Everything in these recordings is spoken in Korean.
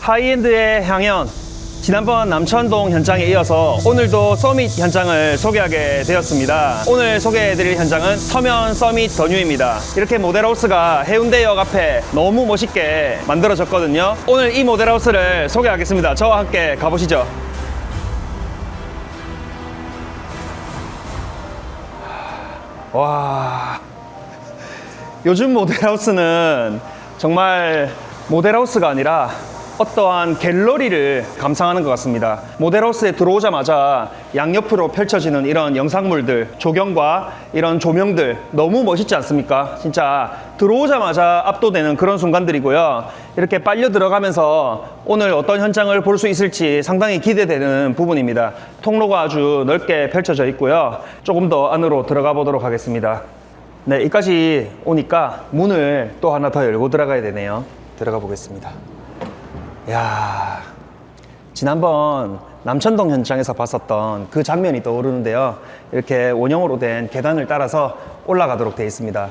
하이엔드의 향연, 지난번 남천동 현장에 이어서 오늘도 서밋 현장을 소개하게 되었습니다. 오늘 소개해드릴 현장은 서면 서밋 더 뉴입니다. 이렇게 모델하우스가 해운대역 앞에 너무 멋있게 만들어졌거든요. 오늘 이 모델하우스를 소개하겠습니다. 저와 함께 가보시죠. 와, 요즘 모델하우스는 정말 모델하우스가 아니라 어떠한 갤러리를 감상하는 것 같습니다. 모델하우스에 들어오자마자 양옆으로 펼쳐지는 이런 영상물들, 조경과 이런 조명들 너무 멋있지 않습니까? 진짜 들어오자마자 압도되는 그런 순간들이고요. 이렇게 빨려 들어가면서 오늘 어떤 현장을 볼 수 있을지 상당히 기대되는 부분입니다. 통로가 아주 넓게 펼쳐져 있고요. 조금 더 안으로 들어가 보도록 하겠습니다. 네, 여기까지 오니까 문을 또 하나 더 열고 들어가야 되네요. 들어가 보겠습니다. 야, 지난번 남천동 현장에서 봤었던 그 장면이 떠오르는데요. 이렇게 원형으로 된 계단을 따라서 올라가도록 되어 있습니다.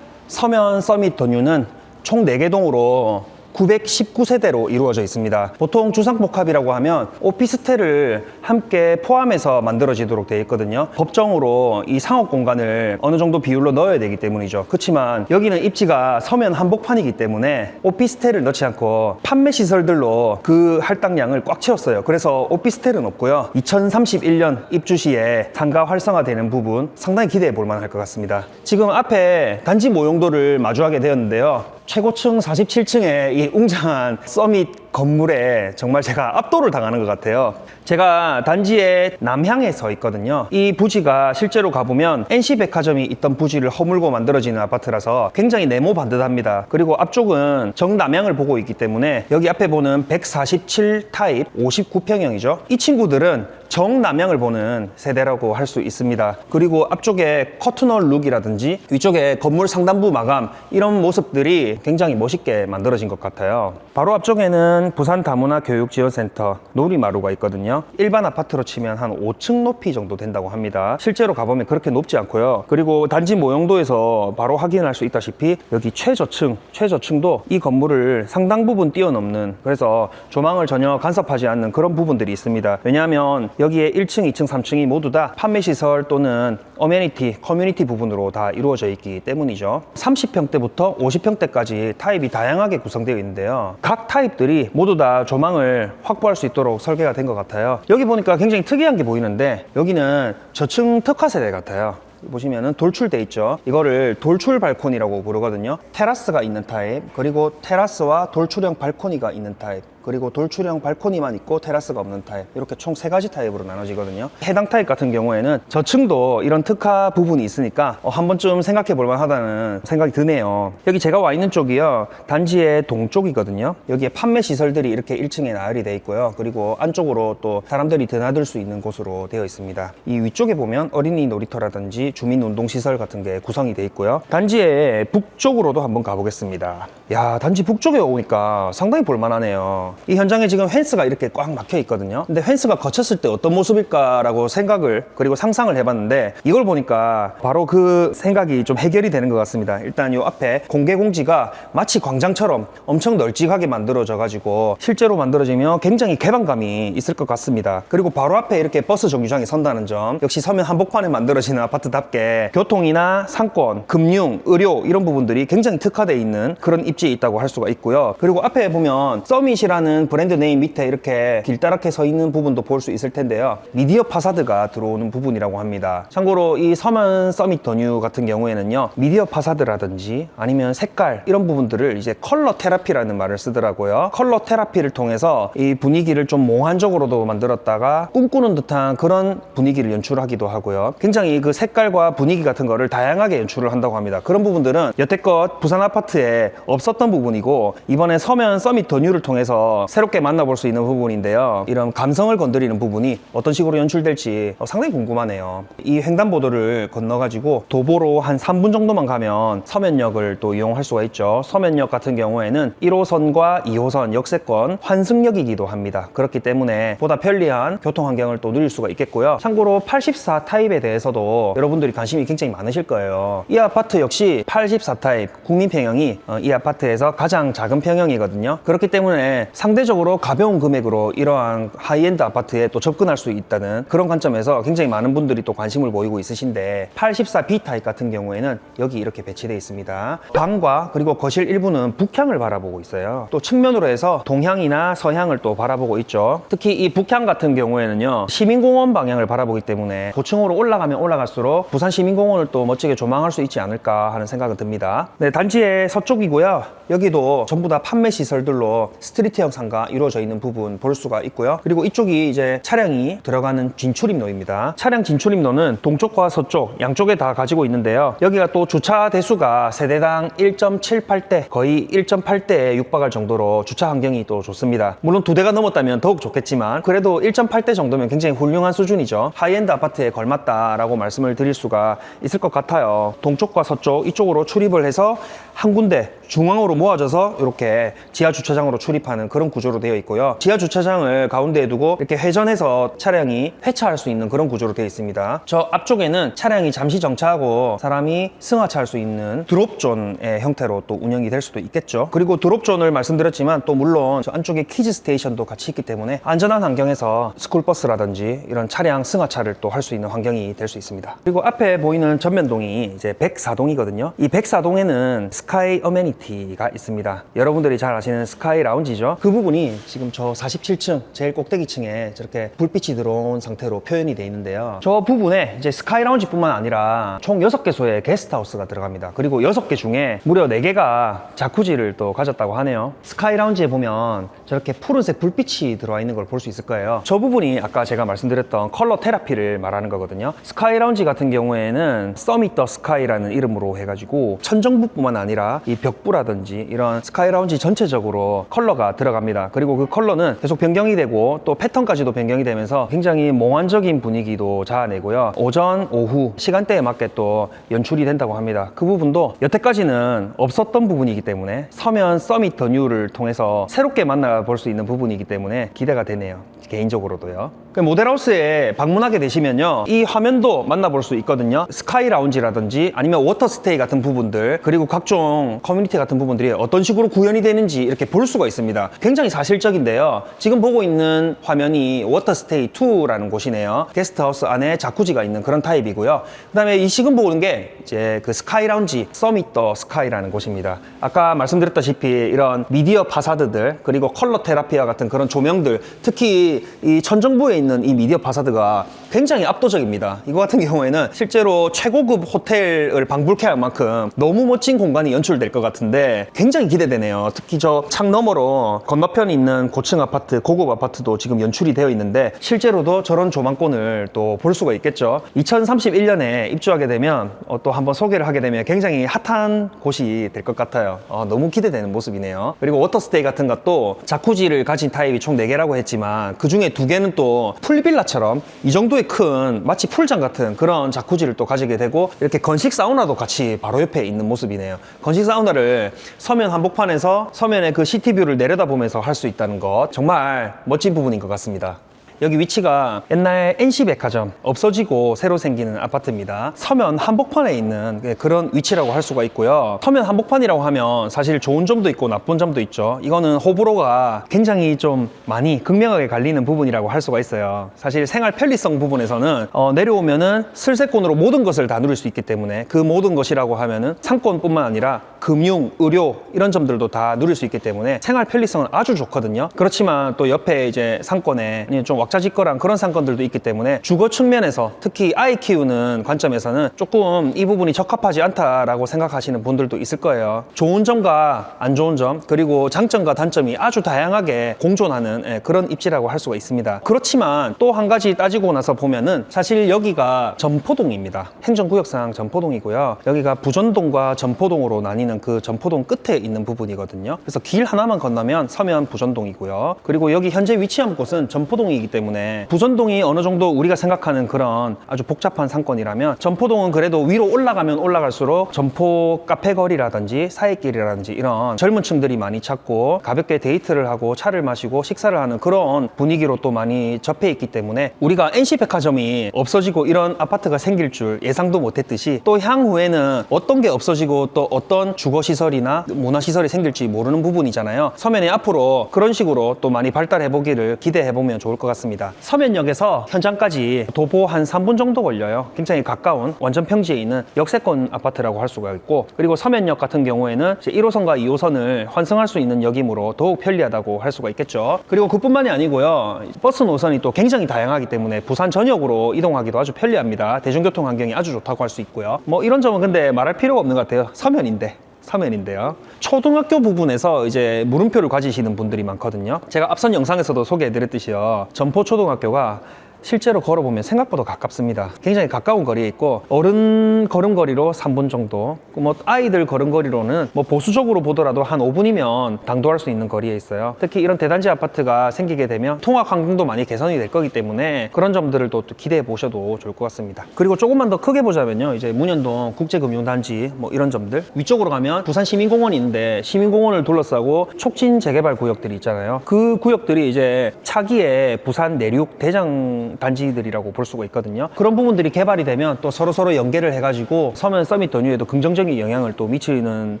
서면 서밋 더 뉴는 총 4개 동으로 919세대로 이루어져 있습니다. 보통 주상복합이라고 하면 오피스텔을 함께 포함해서 만들어지도록 되어 있거든요. 법정으로 이 상업 공간을 어느 정도 비율로 넣어야 되기 때문이죠. 그렇지만 여기는 입지가 서면 한복판이기 때문에 오피스텔을 넣지 않고 판매 시설들로 그 할당량을 꽉 채웠어요. 그래서 오피스텔은 없고요. 2031년 입주 시에 상가 활성화되는 부분 상당히 기대해 볼 만할 것 같습니다. 지금 앞에 단지 모형도를 마주하게 되었는데요. 최고층 47층의 이 웅장한 서밋 건물에 정말 제가 압도를 당하는 것 같아요. 제가 단지의 남향에 서 있거든요. 이 부지가 실제로 가보면 NC백화점이 있던 부지를 허물고 만들어지는 아파트라서 굉장히 네모 반듯합니다. 그리고 앞쪽은 정남향을 보고 있기 때문에 여기 앞에 보는 147 타입 59평형이죠. 이 친구들은 정남향을 보는 세대라고 할 수 있습니다. 그리고 앞쪽에 커튼홀 룩이라든지 위쪽에 건물 상단부 마감 이런 모습들이 굉장히 멋있게 만들어진 것 같아요. 바로 앞쪽에는 부산 다문화 교육지원센터 놀이마루가 있거든요. 일반 아파트로 치면 한 5층 높이 정도 된다고 합니다. 실제로 가보면 그렇게 높지 않고요. 그리고 단지 모형도에서 바로 확인할 수 있다시피 여기 최저층도 이 건물을 상당 부분 뛰어넘는, 그래서 조망을 전혀 간섭하지 않는 그런 부분들이 있습니다. 왜냐하면 여기에 1층, 2층, 3층이 모두 다 판매시설 또는 어메니티, 커뮤니티 부분으로 다 이루어져 있기 때문이죠. 30평대부터 50평대까지 타입이 다양하게 구성되어 있는데요. 각 타입들이 모두 다 조망을 확보할 수 있도록 설계가 된 것 같아요. 여기 보니까 굉장히 특이한 게 보이는데 여기는 저층 특화세대 같아요. 보시면은 돌출돼 있죠. 이거를 돌출 발코니라고 부르거든요. 테라스가 있는 타입, 그리고 테라스와 돌출형 발코니가 있는 타입, 그리고 돌출형 발코니만 있고 테라스가 없는 타입, 이렇게 총 3가지 타입으로 나눠지거든요. 해당 타입 같은 경우에는 저층도 이런 특화 부분이 있으니까 한 번쯤 생각해 볼 만하다는 생각이 드네요. 여기 제가 와 있는 쪽이요, 단지의 동쪽이거든요. 여기에 판매 시설들이 이렇게 1층에 나열이 되어 있고요. 그리고 안쪽으로 또 사람들이 드나들 수 있는 곳으로 되어 있습니다. 이 위쪽에 보면 어린이 놀이터라든지 주민운동시설 같은 게 구성이 되어 있고요. 단지의 북쪽으로도 한번 가보겠습니다. 야, 단지 북쪽에 오니까 상당히 볼만하네요. 이 현장에 지금 펜스가 이렇게 꽉 막혀 있거든요. 근데 펜스가 거쳤을 때 어떤 모습일까라고 생각을, 그리고 상상을 해봤는데 이걸 보니까 바로 그 생각이 좀 해결이 되는 것 같습니다. 일단 이 앞에 공개 공지가 마치 광장처럼 엄청 널찍하게 만들어져 가지고 실제로 만들어지면 굉장히 개방감이 있을 것 같습니다. 그리고 바로 앞에 이렇게 버스 정류장이 선다는 점, 역시 서면 한복판에 만들어지는 아파트답게 교통이나 상권, 금융, 의료 이런 부분들이 굉장히 특화되어 있는 그런 입지에 있다고 할 수가 있고요. 그리고 앞에 보면 서밋이라는 브랜드 네임 밑에 이렇게 길다랗게 서 있는 부분도 볼 수 있을 텐데요. 미디어 파사드가 들어오는 부분이라고 합니다. 참고로 이 서면 서밋 더 뉴 같은 경우에는요, 미디어 파사드라든지 아니면 색깔 이런 부분들을 이제 컬러 테라피라는 말을 쓰더라고요. 컬러 테라피를 통해서 이 분위기를 좀 몽환적으로도 만들었다가 꿈꾸는 듯한 그런 분위기를 연출하기도 하고요. 굉장히 그 색깔과 분위기 같은 거를 다양하게 연출을 한다고 합니다. 그런 부분들은 여태껏 부산 아파트에 없었던 부분이고 이번에 서면 서밋 더 뉴를 통해서 새롭게 만나볼 수 있는 부분인데요. 이런 감성을 건드리는 부분이 어떤 식으로 연출될지 상당히 궁금하네요. 이 횡단보도를 건너가지고 도보로 한 3분 정도만 가면 서면역을 또 이용할 수가 있죠. 서면역 같은 경우에는 1호선과 2호선 역세권 환승역이기도 합니다. 그렇기 때문에 보다 편리한 교통 환경을 또 누릴 수가 있겠고요. 참고로 84 타입에 대해서도 여러분들 분들이 관심이 굉장히 많으실 거예요. 이 아파트 역시 84타입 국민평형이 이 아파트에서 가장 작은 평형이거든요. 그렇기 때문에 상대적으로 가벼운 금액으로 이러한 하이엔드 아파트에 또 접근할 수 있다는 그런 관점에서 굉장히 많은 분들이 또 관심을 보이고 있으신데, 84B 타입 같은 경우에는 여기 이렇게 배치되어 있습니다. 방과 그리고 거실 일부는 북향을 바라보고 있어요. 또 측면으로 해서 동향이나 서향을 또 바라보고 있죠. 특히 이 북향 같은 경우에는요, 시민공원 방향을 바라보기 때문에 고층으로 올라가면 올라갈수록 부산 시민공원을 또 멋지게 조망할 수 있지 않을까 하는 생각은 듭니다. 네, 단지의 서쪽이고요. 여기도 전부 다 판매 시설들로 스트리트형 상가 이루어져 있는 부분 볼 수가 있고요. 그리고 이쪽이 이제 차량이 들어가는 진출입로입니다. 차량 진출입로는 동쪽과 서쪽 양쪽에 다 가지고 있는데요. 여기가 또 주차 대수가 세대당 1.78대, 거의 1.8대에 육박할 정도로 주차 환경이 또 좋습니다. 물론 2대가 넘었다면 더욱 좋겠지만 그래도 1.8대 정도면 굉장히 훌륭한 수준이죠. 하이엔드 아파트에 걸맞다라고 말씀을 드릴 수가 있을 것 같아요. 동쪽과 서쪽 이쪽으로 출입을 해서 한 군데 중앙으로 모아져서 이렇게 지하 주차장으로 출입하는 그런 구조로 되어 있고요. 지하 주차장을 가운데에 두고 이렇게 회전해서 차량이 회차할 수 있는 그런 구조로 되어 있습니다. 저 앞쪽에는 차량이 잠시 정차하고 사람이 승하차할 수 있는 드롭존의 형태로 또 운영이 될 수도 있겠죠. 그리고 드롭존을 말씀드렸지만 또 물론 저 안쪽에 키즈 스테이션도 같이 있기 때문에 안전한 환경에서 스쿨버스라든지 이런 차량 승하차를 또 할 수 있는 환경이 될 수 있습니다. 그리고 앞에 보이는 전면동이 이제 104동이거든요. 이 104동에는 스카이 어메니티가 있습니다. 여러분들이 잘 아시는 스카이 라운지죠. 그 부분이 지금 저 47층 제일 꼭대기층에 저렇게 불빛이 들어온 상태로 표현이 되어 있는데요. 저 부분에 이제 스카이 라운지뿐만 아니라 총 6개소의 게스트하우스가 들어갑니다. 그리고 6개 중에 무려 4개가 자쿠지를 또 가졌다고 하네요. 스카이 라운지에 보면 저렇게 푸른색 불빛이 들어와 있는 걸 볼 수 있을 거예요. 저 부분이 아까 제가 말씀드렸던 컬러 테라피를 말하는 거거든요. 스카이 라운지 같은 경우에는 서밋 더 스카이라는 이름으로 해가지고 천정부뿐만 아니라 이 벽부라든지 이런 스카이 라운지 전체적으로 컬러가 들어갑니다. 그리고 그 컬러는 계속 변경이 되고 또 패턴까지도 변경이 되면서 굉장히 몽환적인 분위기도 자아내고요. 오전, 오후 시간대에 맞게 또 연출이 된다고 합니다. 그 부분도 여태까지는 없었던 부분이기 때문에 서면 서밋 더 뉴를 통해서 새롭게 만나볼 수 있는 부분이기 때문에 기대가 되네요. 개인적으로도요. 모델하우스에 방문하게 되시면요, 이 화면도 만나볼 수 있거든요. 스카이 라운지라든지 아니면 워터스테이 같은 부분들, 그리고 각종 커뮤니티 같은 부분들이 어떤 식으로 구현이 되는지 이렇게 볼 수가 있습니다. 굉장히 사실적인데요. 지금 보고 있는 화면이 워터스테이 2라는 곳이네요. 게스트하우스 안에 자쿠지가 있는 그런 타입이고요. 그 다음에 이 지금 보는 게 이제 그 스카이 라운지 서밋 더 스카이라는 곳입니다. 아까 말씀드렸다시피 이런 미디어 파사드들, 그리고 컬러 테라피와 같은 그런 조명들, 특히 이 천정부에 있는 이 미디어 파사드가 굉장히 압도적입니다. 이거 같은 경우에는 실제로 최고급 호텔을 방불케 할 만큼 너무 멋진 공간이 연출될 것 같은데 굉장히 기대되네요. 특히 저 창 너머로 건너편에 있는 고층 아파트, 고급 아파트도 지금 연출이 되어 있는데 실제로도 저런 조망권을 또 볼 수가 있겠죠. 2031년에 입주하게 되면 또 한번 소개를 하게 되면 굉장히 핫한 곳이 될 것 같아요. 너무 기대되는 모습이네요. 그리고 워터스테이 같은 것도 자쿠지를 가진 타입이 총 4개라고 했지만 그 중에 2개는 또 풀빌라처럼 이 정도의 큰 마치 풀장 같은 그런 자쿠지를 또 가지게 되고, 이렇게 건식 사우나도 같이 바로 옆에 있는 모습이네요. 건식 사우나를 서면 한복판에서 서면의 그 시티뷰를 내려다보면서 할 수 있다는 것, 정말 멋진 부분인 것 같습니다. 여기 위치가 옛날 NC백화점 없어지고 새로 생기는 아파트입니다. 서면 한복판에 있는 그런 위치라고 할 수가 있고요. 서면 한복판이라고 하면 사실 좋은 점도 있고 나쁜 점도 있죠. 이거는 호불호가 굉장히 좀 많이 극명하게 갈리는 부분이라고 할 수가 있어요. 사실 생활 편리성 부분에서는 내려오면은 슬세권으로 모든 것을 다 누릴 수 있기 때문에, 그 모든 것이라고 하면은 상권뿐만 아니라 금융, 의료 이런 점들도 다 누릴 수 있기 때문에 생활 편리성은 아주 좋거든요. 그렇지만 또 옆에 이제 상권에 좀 왁자지껄한 그런 상권들도 있기 때문에 주거 측면에서 특히 아이 키우는 관점에서는 조금 이 부분이 적합하지 않다라고 생각하시는 분들도 있을 거예요. 좋은 점과 안 좋은 점, 그리고 장점과 단점이 아주 다양하게 공존하는 그런 입지라고 할 수가 있습니다. 그렇지만 또 한 가지 따지고 나서 보면은 사실 여기가 점포동입니다. 행정구역상 점포동이고요. 여기가 부전동과 점포동으로 나뉘는 보이는 그 점포동 끝에 있는 부분이거든요. 그래서 길 하나만 건너면 서면 부전동이고요. 그리고 여기 현재 위치한 곳은 점포동이기 때문에 부전동이 어느 정도 우리가 생각하는 그런 아주 복잡한 상권이라면 점포동은 그래도 위로 올라가면 올라갈수록 점포 카페 거리라든지 사이길이라든지 이런 젊은 층들이 많이 찾고 가볍게 데이트를 하고 차를 마시고 식사를 하는 그런 분위기로 또 많이 접해 있기 때문에 우리가 NC백화점이 없어지고 이런 아파트가 생길 줄 예상도 못했듯이 또 향후에는 어떤 게 없어지고 또 어떤 주거시설이나 문화시설이 생길지 모르는 부분이잖아요. 서면이 앞으로 그런 식으로 또 많이 발달해 보기를 기대해 보면 좋을 것 같습니다. 서면역에서 현장까지 도보 한 3분 정도 걸려요. 굉장히 가까운 완전 평지에 있는 역세권 아파트라고 할 수가 있고, 그리고 서면역 같은 경우에는 1호선과 2호선을 환승할 수 있는 역이므로 더욱 편리하다고 할 수가 있겠죠. 그리고 그뿐만이 아니고요, 버스 노선이 또 굉장히 다양하기 때문에 부산 전역으로 이동하기도 아주 편리합니다. 대중교통 환경이 아주 좋다고 할 수 있고요. 뭐 이런 점은 근데 말할 필요가 없는 것 같아요. 서면인데요. 초등학교 부분에서 이제 물음표를 가지시는 분들이 많거든요. 제가 앞선 영상에서도 소개해드렸듯이요, 점포초등학교가 실제로 걸어보면 생각보다 가깝습니다. 굉장히 가까운 거리에 있고 어른 걸음거리로 3분 정도, 뭐 아이들 걸음거리로는 뭐 보수적으로 보더라도 한 5분이면 당도할 수 있는 거리에 있어요. 특히 이런 대단지 아파트가 생기게 되면 통학 환경도 많이 개선이 될 거기 때문에 그런 점들을 또 기대해 보셔도 좋을 것 같습니다. 그리고 조금만 더 크게 보자면요, 이제 문현동 국제금융단지 뭐 이런 점들, 위쪽으로 가면 부산 시민공원이 있는데 시민공원을 둘러싸고 촉진 재개발 구역들이 있잖아요. 그 구역들이 이제 차기에 부산 내륙 대장 단지들이라고 볼 수가 있거든요. 그런 부분들이 개발이 되면 또 서로 연계를 해가지고 서면 서밋 더뉴에도 긍정적인 영향을 또 미치는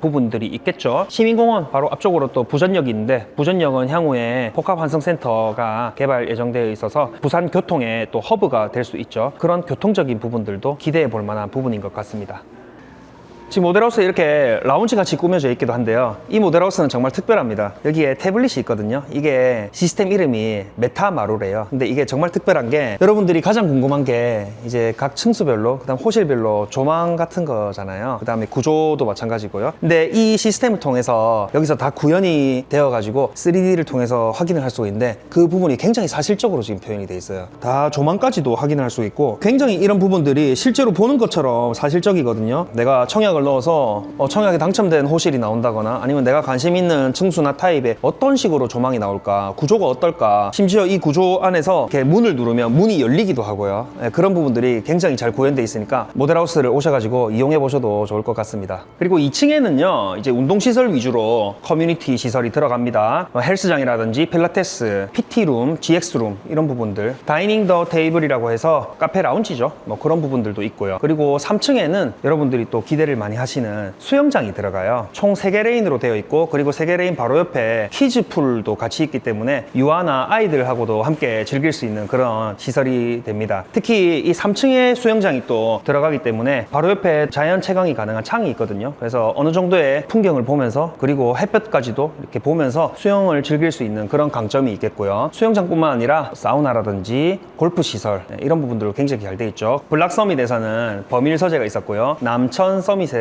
부분들이 있겠죠. 시민공원 바로 앞쪽으로 또 부전역이 있는데, 부전역은 향후에 복합환승센터가 개발 예정되어 있어서 부산 교통의 또 허브가 될 수 있죠. 그런 교통적인 부분들도 기대해 볼 만한 부분인 것 같습니다. 지금 모델하우스에 이렇게 라운지 같이 꾸며져 있기도 한데요, 이 모델하우스는 정말 특별합니다. 여기에 태블릿이 있거든요. 이게 시스템 이름이 메타마루래요. 근데 이게 정말 특별한 게, 여러분들이 가장 궁금한 게 이제 각 층수별로, 그 다음 호실별로 조망 같은 거잖아요. 그 다음에 구조도 마찬가지고요. 근데 이 시스템을 통해서 여기서 다 구현이 되어 가지고 3D를 통해서 확인을 할 수가 있는데, 그 부분이 굉장히 사실적으로 지금 표현이 돼 있어요. 다 조망까지도 확인할 수 있고 굉장히 이런 부분들이 실제로 보는 것처럼 사실적이거든요. 내가 청약을 넣어서 청약에 당첨된 호실이 나온다거나, 아니면 내가 관심 있는 층수나 타입에 어떤 식으로 조망이 나올까, 구조가 어떨까, 심지어 이 구조 안에서 이렇게 문을 누르면 문이 열리기도 하고요. 그런 부분들이 굉장히 잘 구현되어 있으니까 모델하우스를 오셔가지고 이용해 보셔도 좋을 것 같습니다. 그리고 2층에는요 이제 운동시설 위주로 커뮤니티 시설이 들어갑니다. 헬스장이라든지 필라테스, PT룸, GX룸 이런 부분들, 다이닝 더 테이블이라고 해서 카페 라운지죠. 뭐 그런 부분들도 있고요. 그리고 3층에는 여러분들이 또 기대를 많이 하시는 수영장이 들어가요. 총 3개 레인으로 되어 있고, 그리고 3개 레인 바로 옆에 키즈풀도 같이 있기 때문에 유아나 아이들하고도 함께 즐길 수 있는 그런 시설이 됩니다. 특히 이 3층에 수영장이 또 들어가기 때문에 바로 옆에 자연 채광이 가능한 창이 있거든요. 그래서 어느 정도의 풍경을 보면서, 그리고 햇볕까지도 이렇게 보면서 수영을 즐길 수 있는 그런 강점이 있겠고요. 수영장뿐만 아니라 사우나라든지 골프 시설, 이런 부분들도 굉장히 잘 되어 있죠. 블락 서밋에서는 버밀 서재가 있었고요. 남천 서밋에는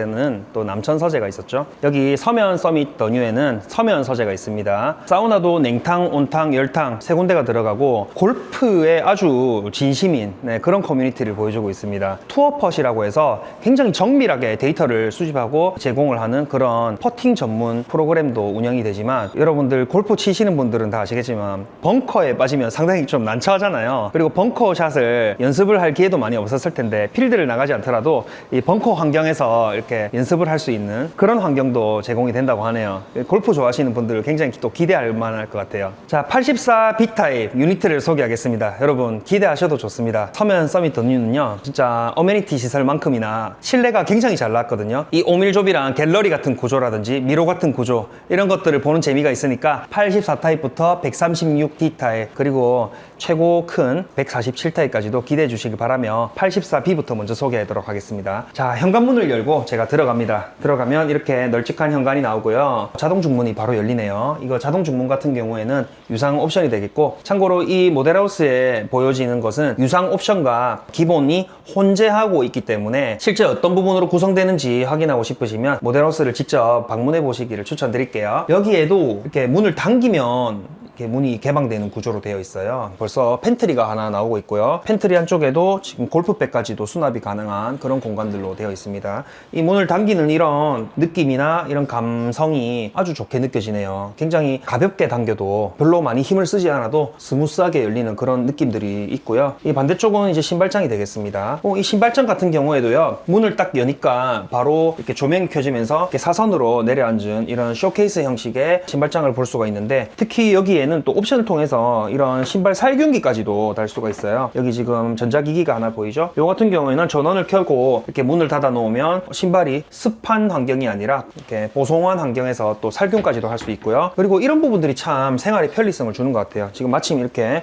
또 남천 서재가 있었죠. 여기 서면 서밋 더뉴에는 서면 서재가 있습니다. 사우나도 냉탕, 온탕, 열탕 3군데가 들어가고 골프에 아주 진심인 그런 커뮤니티를 보여주고 있습니다. 투어펫이라고 해서 굉장히 정밀하게 데이터를 수집하고 제공을 하는 그런 퍼팅 전문 프로그램도 운영이 되지만, 여러분들 골프 치시는 분들은 다 아시겠지만 벙커에 빠지면 상당히 좀 난처하잖아요. 그리고 벙커샷을 연습을 할 기회도 많이 없었을 텐데, 필드를 나가지 않더라도 이 벙커 환경에서 이렇게 연습을 할 수 있는 그런 환경도 제공이 된다고 하네요. 골프 좋아하시는 분들 굉장히 또 기대할 만할 것 같아요. 자, 84 B타입 유니트를 소개하겠습니다. 여러분 기대하셔도 좋습니다. 서면 서밋 더뉴는요 진짜 어메니티 시설만큼이나 실내가 굉장히 잘 나왔거든요. 이 오밀조비랑 갤러리 같은 구조라든지 미로 같은 구조, 이런 것들을 보는 재미가 있으니까 84 타입부터 136 D타입, 그리고 최고 큰 147 타입까지도 기대해 주시길 바라며 84 B부터 먼저 소개하도록 하겠습니다. 자, 현관문을 열고 제가 들어갑니다. 들어가면 이렇게 널찍한 현관이 나오고요. 자동 중문이 바로 열리네요. 이거 자동 중문 같은 경우에는 유상 옵션이 되겠고, 참고로 이 모델하우스에 보여지는 것은 유상 옵션과 기본이 혼재하고 있기 때문에 실제 어떤 부분으로 구성되는지 확인하고 싶으시면 모델하우스를 직접 방문해 보시기를 추천드릴게요. 여기에도 이렇게 문을 당기면 이렇게 문이 개방되는 구조로 되어 있어요. 벌써 팬트리가 하나 나오고 있고요. 팬트리 한쪽에도 지금 골프백까지도 수납이 가능한 그런 공간들로 되어 있습니다. 이 문을 당기는 이런 느낌이나 이런 감성이 아주 좋게 느껴지네요. 굉장히 가볍게 당겨도 별로 많이 힘을 쓰지 않아도 스무스하게 열리는 그런 느낌들이 있고요. 이 반대쪽은 이제 신발장이 되겠습니다. 이 신발장 같은 경우에도요, 문을 딱 여니까 바로 이렇게 조명이 켜지면서 이렇게 사선으로 내려앉은 이런 쇼케이스 형식의 신발장을 볼 수가 있는데, 특히 여기에는 또 옵션을 통해서 이런 신발 살균기까지도 달 수가 있어요. 여기 지금 전자기기가 하나 보이죠? 이 같은 경우에는 전원을 켜고 이렇게 문을 닫아 놓으면 신발이 습한 환경이 아니라 이렇게 보송한 환경에서 또 살균까지도 할 수 있고요. 그리고 이런 부분들이 참 생활의 편리성을 주는 것 같아요. 지금 마침 이렇게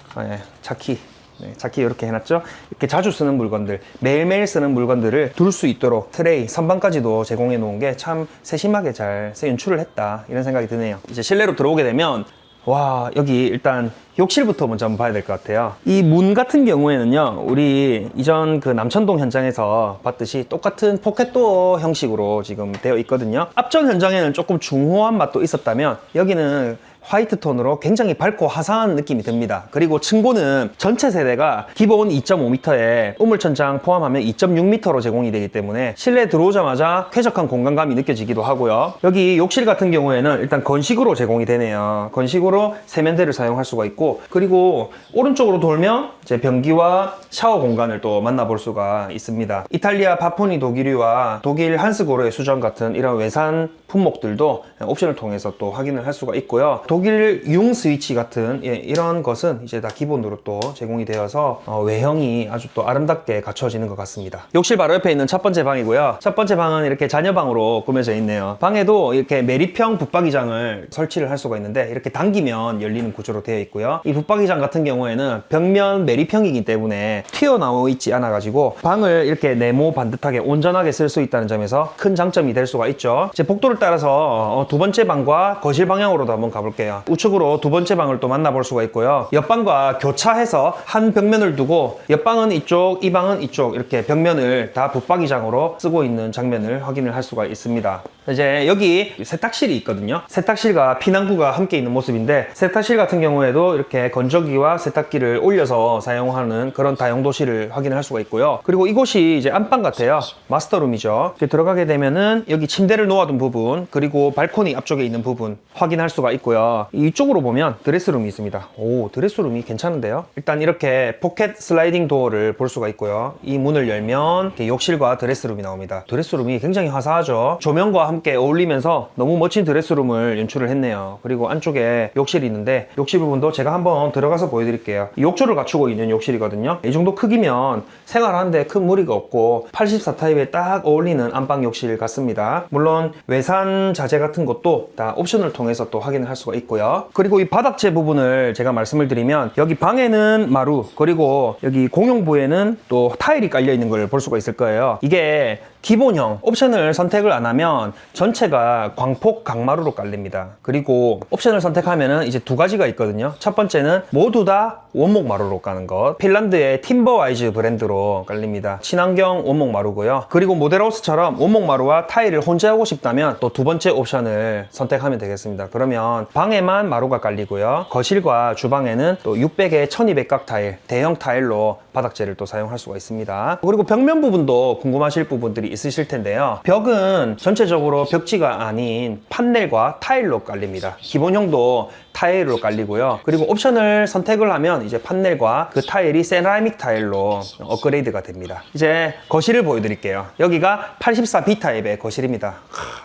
자키 이렇게 해놨죠. 이렇게 자주 쓰는 물건들, 매일매일 쓰는 물건들을 둘 수 있도록 트레이, 선반까지도 제공해 놓은 게 참 세심하게 잘 연출을 했다, 이런 생각이 드네요. 이제 실내로 들어오게 되면, 와, 여기 일단 욕실부터 먼저 한번 봐야 될 것 같아요. 이 문 같은 경우에는요, 우리 이전 그 남천동 현장에서 봤듯이 똑같은 포켓도어 형식으로 지금 되어 있거든요. 앞전 현장에는 조금 중후한 맛도 있었다면, 여기는 화이트 톤으로 굉장히 밝고 화사한 느낌이 듭니다. 그리고 층고는 전체 세대가 기본 2.5m에 우물천장 포함하면 2.6m로 제공이 되기 때문에 실내 들어오자마자 쾌적한 공간감이 느껴지기도 하고요. 여기 욕실 같은 경우에는 일단 건식으로 제공이 되네요. 건식으로 세면대를 사용할 수가 있고, 그리고 오른쪽으로 돌면 이제 변기와 샤워 공간을 또 만나볼 수가 있습니다. 이탈리아 바포니 독일유와 독일 한스고르의 수전 같은 이런 외산 품목들도 옵션을 통해서 또 확인을 할 수가 있고요. 독일 융 스위치 같은 이런 것은 이제 다 기본으로 또 제공이 되어서 외형이 아주 또 아름답게 갖춰지는 것 같습니다. 욕실 바로 옆에 있는 첫 번째 방이고요. 첫 번째 방은 이렇게 자녀방으로 꾸며져 있네요. 방에도 이렇게 매립형 붙박이장을 설치를 할 수가 있는데, 이렇게 당기면 열리는 구조로 되어 있고요. 이 붙박이장 같은 경우에는 벽면 매립형이기 때문에 튀어나와 있지 않아 가지고 방을 이렇게 네모 반듯하게 온전하게 쓸 수 있다는 점에서 큰 장점이 될 수가 있죠. 이제 복도를 따라서 두 번째 방과 거실 방향으로도 한번 가볼게요. 우측으로 두 번째 방을 또 만나볼 수가 있고요. 옆방과 교차해서 한 벽면을 두고 옆방은 이쪽, 이 방은 이쪽, 이렇게 벽면을 다 붙박이장으로 쓰고 있는 장면을 확인을 할 수가 있습니다. 이제 여기 세탁실이 있거든요. 세탁실과 피난구가 함께 있는 모습인데, 세탁실 같은 경우에도 이렇게 건조기와 세탁기를 올려서 사용하는 그런 다용도실을 확인할 수가 있고요. 그리고 이곳이 이제 안방 같아요. 마스터룸이죠. 이렇게 들어가게 되면은 여기 침대를 놓아둔 부분, 그리고 발코니 앞쪽에 있는 부분 확인할 수가 있고요. 이쪽으로 보면 드레스룸이 있습니다. 오, 드레스룸이 괜찮은데요? 일단 이렇게 포켓 슬라이딩 도어를 볼 수가 있고요. 이 문을 열면 이렇게 욕실과 드레스룸이 나옵니다. 드레스룸이 굉장히 화사하죠. 조명과 함께 어울리면서 너무 멋진 드레스룸을 연출을 했네요. 그리고 안쪽에 욕실이 있는데, 욕실 부분도 제가 한번 들어가서 보여드릴게요. 욕조를 갖추고 있는 욕실이거든요. 이 정도 크기면 생활하는데 큰 무리가 없고 84 타입에 딱 어울리는 안방 욕실 같습니다. 물론 외산 자재 같은 것도 다 옵션을 통해서 또 확인을 할 수가 있고요. 그리고 이 바닥재 부분을 제가 말씀을 드리면, 여기 방에는 마루, 그리고 여기 공용부에는 또 타일이 깔려 있는 걸 볼 수가 있을 거예요. 이게 기본형 옵션을 선택을 안 하면 전체가 광폭 강마루로 깔립니다. 그리고 옵션을 선택하면은 이제 두 가지가 있거든요. 첫 번째는 모두 다 원목 마루로 까는 것, 핀란드의 팀버와이즈 브랜드로 깔립니다. 친환경 원목 마루고요. 그리고 모델하우스처럼 원목 마루와 타일을 혼재하고 싶다면 또 두 번째 옵션을 선택하면 되겠습니다. 그러면 방에만 마루가 깔리고요. 거실과 주방에는 또 600에 1200각 타일, 대형 타일로 바닥재를 또 사용할 수가 있습니다. 그리고 벽면 부분도 궁금하실 부분들이 있으실 텐데요. 벽은 전체적으로 벽지가 아닌 판넬과 타일로 깔립니다. 기본형도 타일로 깔리고요. 그리고 옵션을 선택을 하면 이제 판넬과 그 타일이 세라믹 타일로 업그레이드가 됩니다. 이제 거실을 보여드릴게요. 여기가 84B 타입의 거실입니다.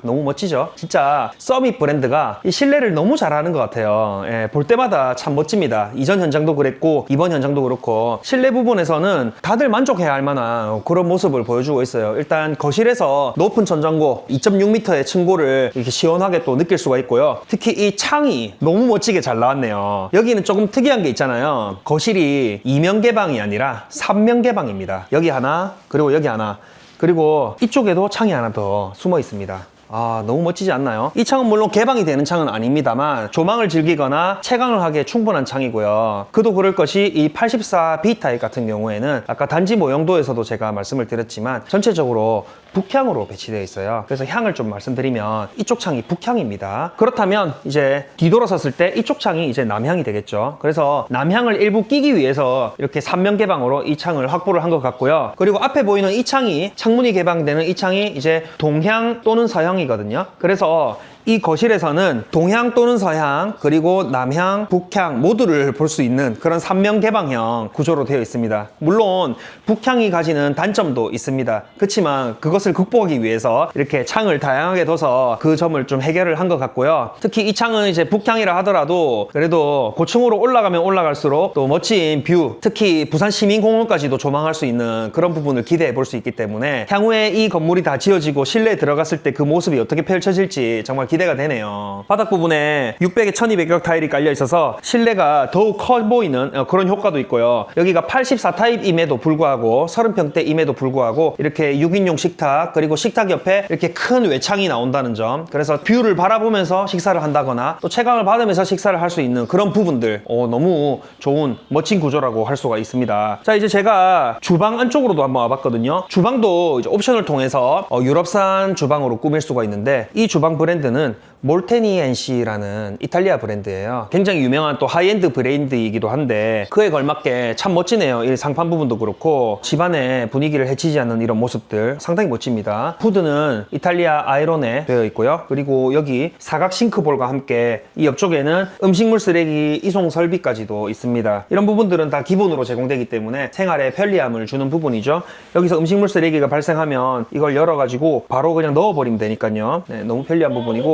너무 멋지죠? 진짜 서밋 브랜드가 이 실내를 너무 잘하는 것 같아요. 볼 때마다 참 멋집니다. 이전 현장도 그랬고 이번 현장도 그렇고 실내 부분에서는 다들 만족해야 할 만한 그런 모습을 보여주고 있어요. 일단 거실에서 높은 천장고 2.6m의 층고를 이렇게 시원하게 또 느낄 수가 있고요. 특히 이 창이 너무 멋지게 잘 나왔네요. 여기는 조금 특이한 게 있잖아요. 거실이 2면 개방이 아니라 3면 개방입니다. 여기 하나, 그리고 여기 하나, 그리고 이쪽에도 창이 하나 더 숨어 있습니다. 아, 너무 멋지지 않나요? 이 창은 물론 개방이 되는 창은 아닙니다만 조망을 즐기거나 채광을 하기에 충분한 창이고요. 그도 그럴 것이 이 84B 타입 같은 경우에는 아까 단지 모형도에서도 제가 말씀을 드렸지만 전체적으로 북향으로 배치되어 있어요. 그래서 향을 좀 말씀드리면 이쪽 창이 북향입니다. 그렇다면 이제 뒤돌아섰을 때 이쪽 창이 이제 남향이 되겠죠. 그래서 남향을 일부 끼기 위해서 이렇게 3면 개방으로 이 창을 확보를 한 것 같고요. 그리고 앞에 보이는 이 창이 창문이 개방되는 이 창이 이제 동향 또는 서향이거든요. 그래서 이 거실에서는 동향 또는 서향, 그리고 남향, 북향 모두를 볼 수 있는 그런 3면 개방형 구조로 되어 있습니다. 물론 북향이 가지는 단점도 있습니다. 그렇지만 그것을 극복하기 위해서 이렇게 창을 다양하게 둬서 그 점을 좀 해결을 한 것 같고요. 특히 이 창은 이제 북향이라 하더라도 그래도 고층으로 올라가면 올라갈수록 또 멋진 뷰, 특히 부산 시민공원까지도 조망할 수 있는 그런 부분을 기대해 볼 수 있기 때문에 향후에 이 건물이 다 지어지고 실내에 들어갔을 때 그 모습이 어떻게 펼쳐질지 정말 기대가 되네요. 바닥 부분에 600에 1200격 타일이 깔려 있어서 실내가 더욱 커 보이는 그런 효과도 있고요. 여기가 84 타입임에도 불구하고 30평대임에도 불구하고 이렇게 6인용 식탁, 그리고 식탁 옆에 이렇게 큰 외창이 나온다는 점, 그래서 뷰를 바라보면서 식사를 한다거나 또 채광을 받으면서 식사를 할 수 있는 그런 부분들, 너무 좋은 멋진 구조라고 할 수가 있습니다. 자, 이제 제가 주방 안쪽으로도 한번 와봤거든요. 주방도 이제 옵션을 통해서 유럽산 주방으로 꾸밀 수가 있는데, 이 주방 브랜드는 몰테니엔시라는 이탈리아 브랜드예요. 굉장히 유명한 또 하이엔드 브랜드이기도 한데 그에 걸맞게 참 멋지네요. 이 상판 부분도 그렇고 집안의 분위기를 해치지 않는 이런 모습들 상당히 멋집니다. 후드는 이탈리아 아이론에 되어 있고요. 그리고 여기 사각 싱크볼과 함께 이 옆쪽에는 음식물 쓰레기 이송 설비까지도 있습니다. 이런 부분들은 다 기본으로 제공되기 때문에 생활에 편리함을 주는 부분이죠. 여기서 음식물 쓰레기가 발생하면 이걸 열어가지고 바로 그냥 넣어버리면 되니까요. 네, 너무 편리한 부분이고,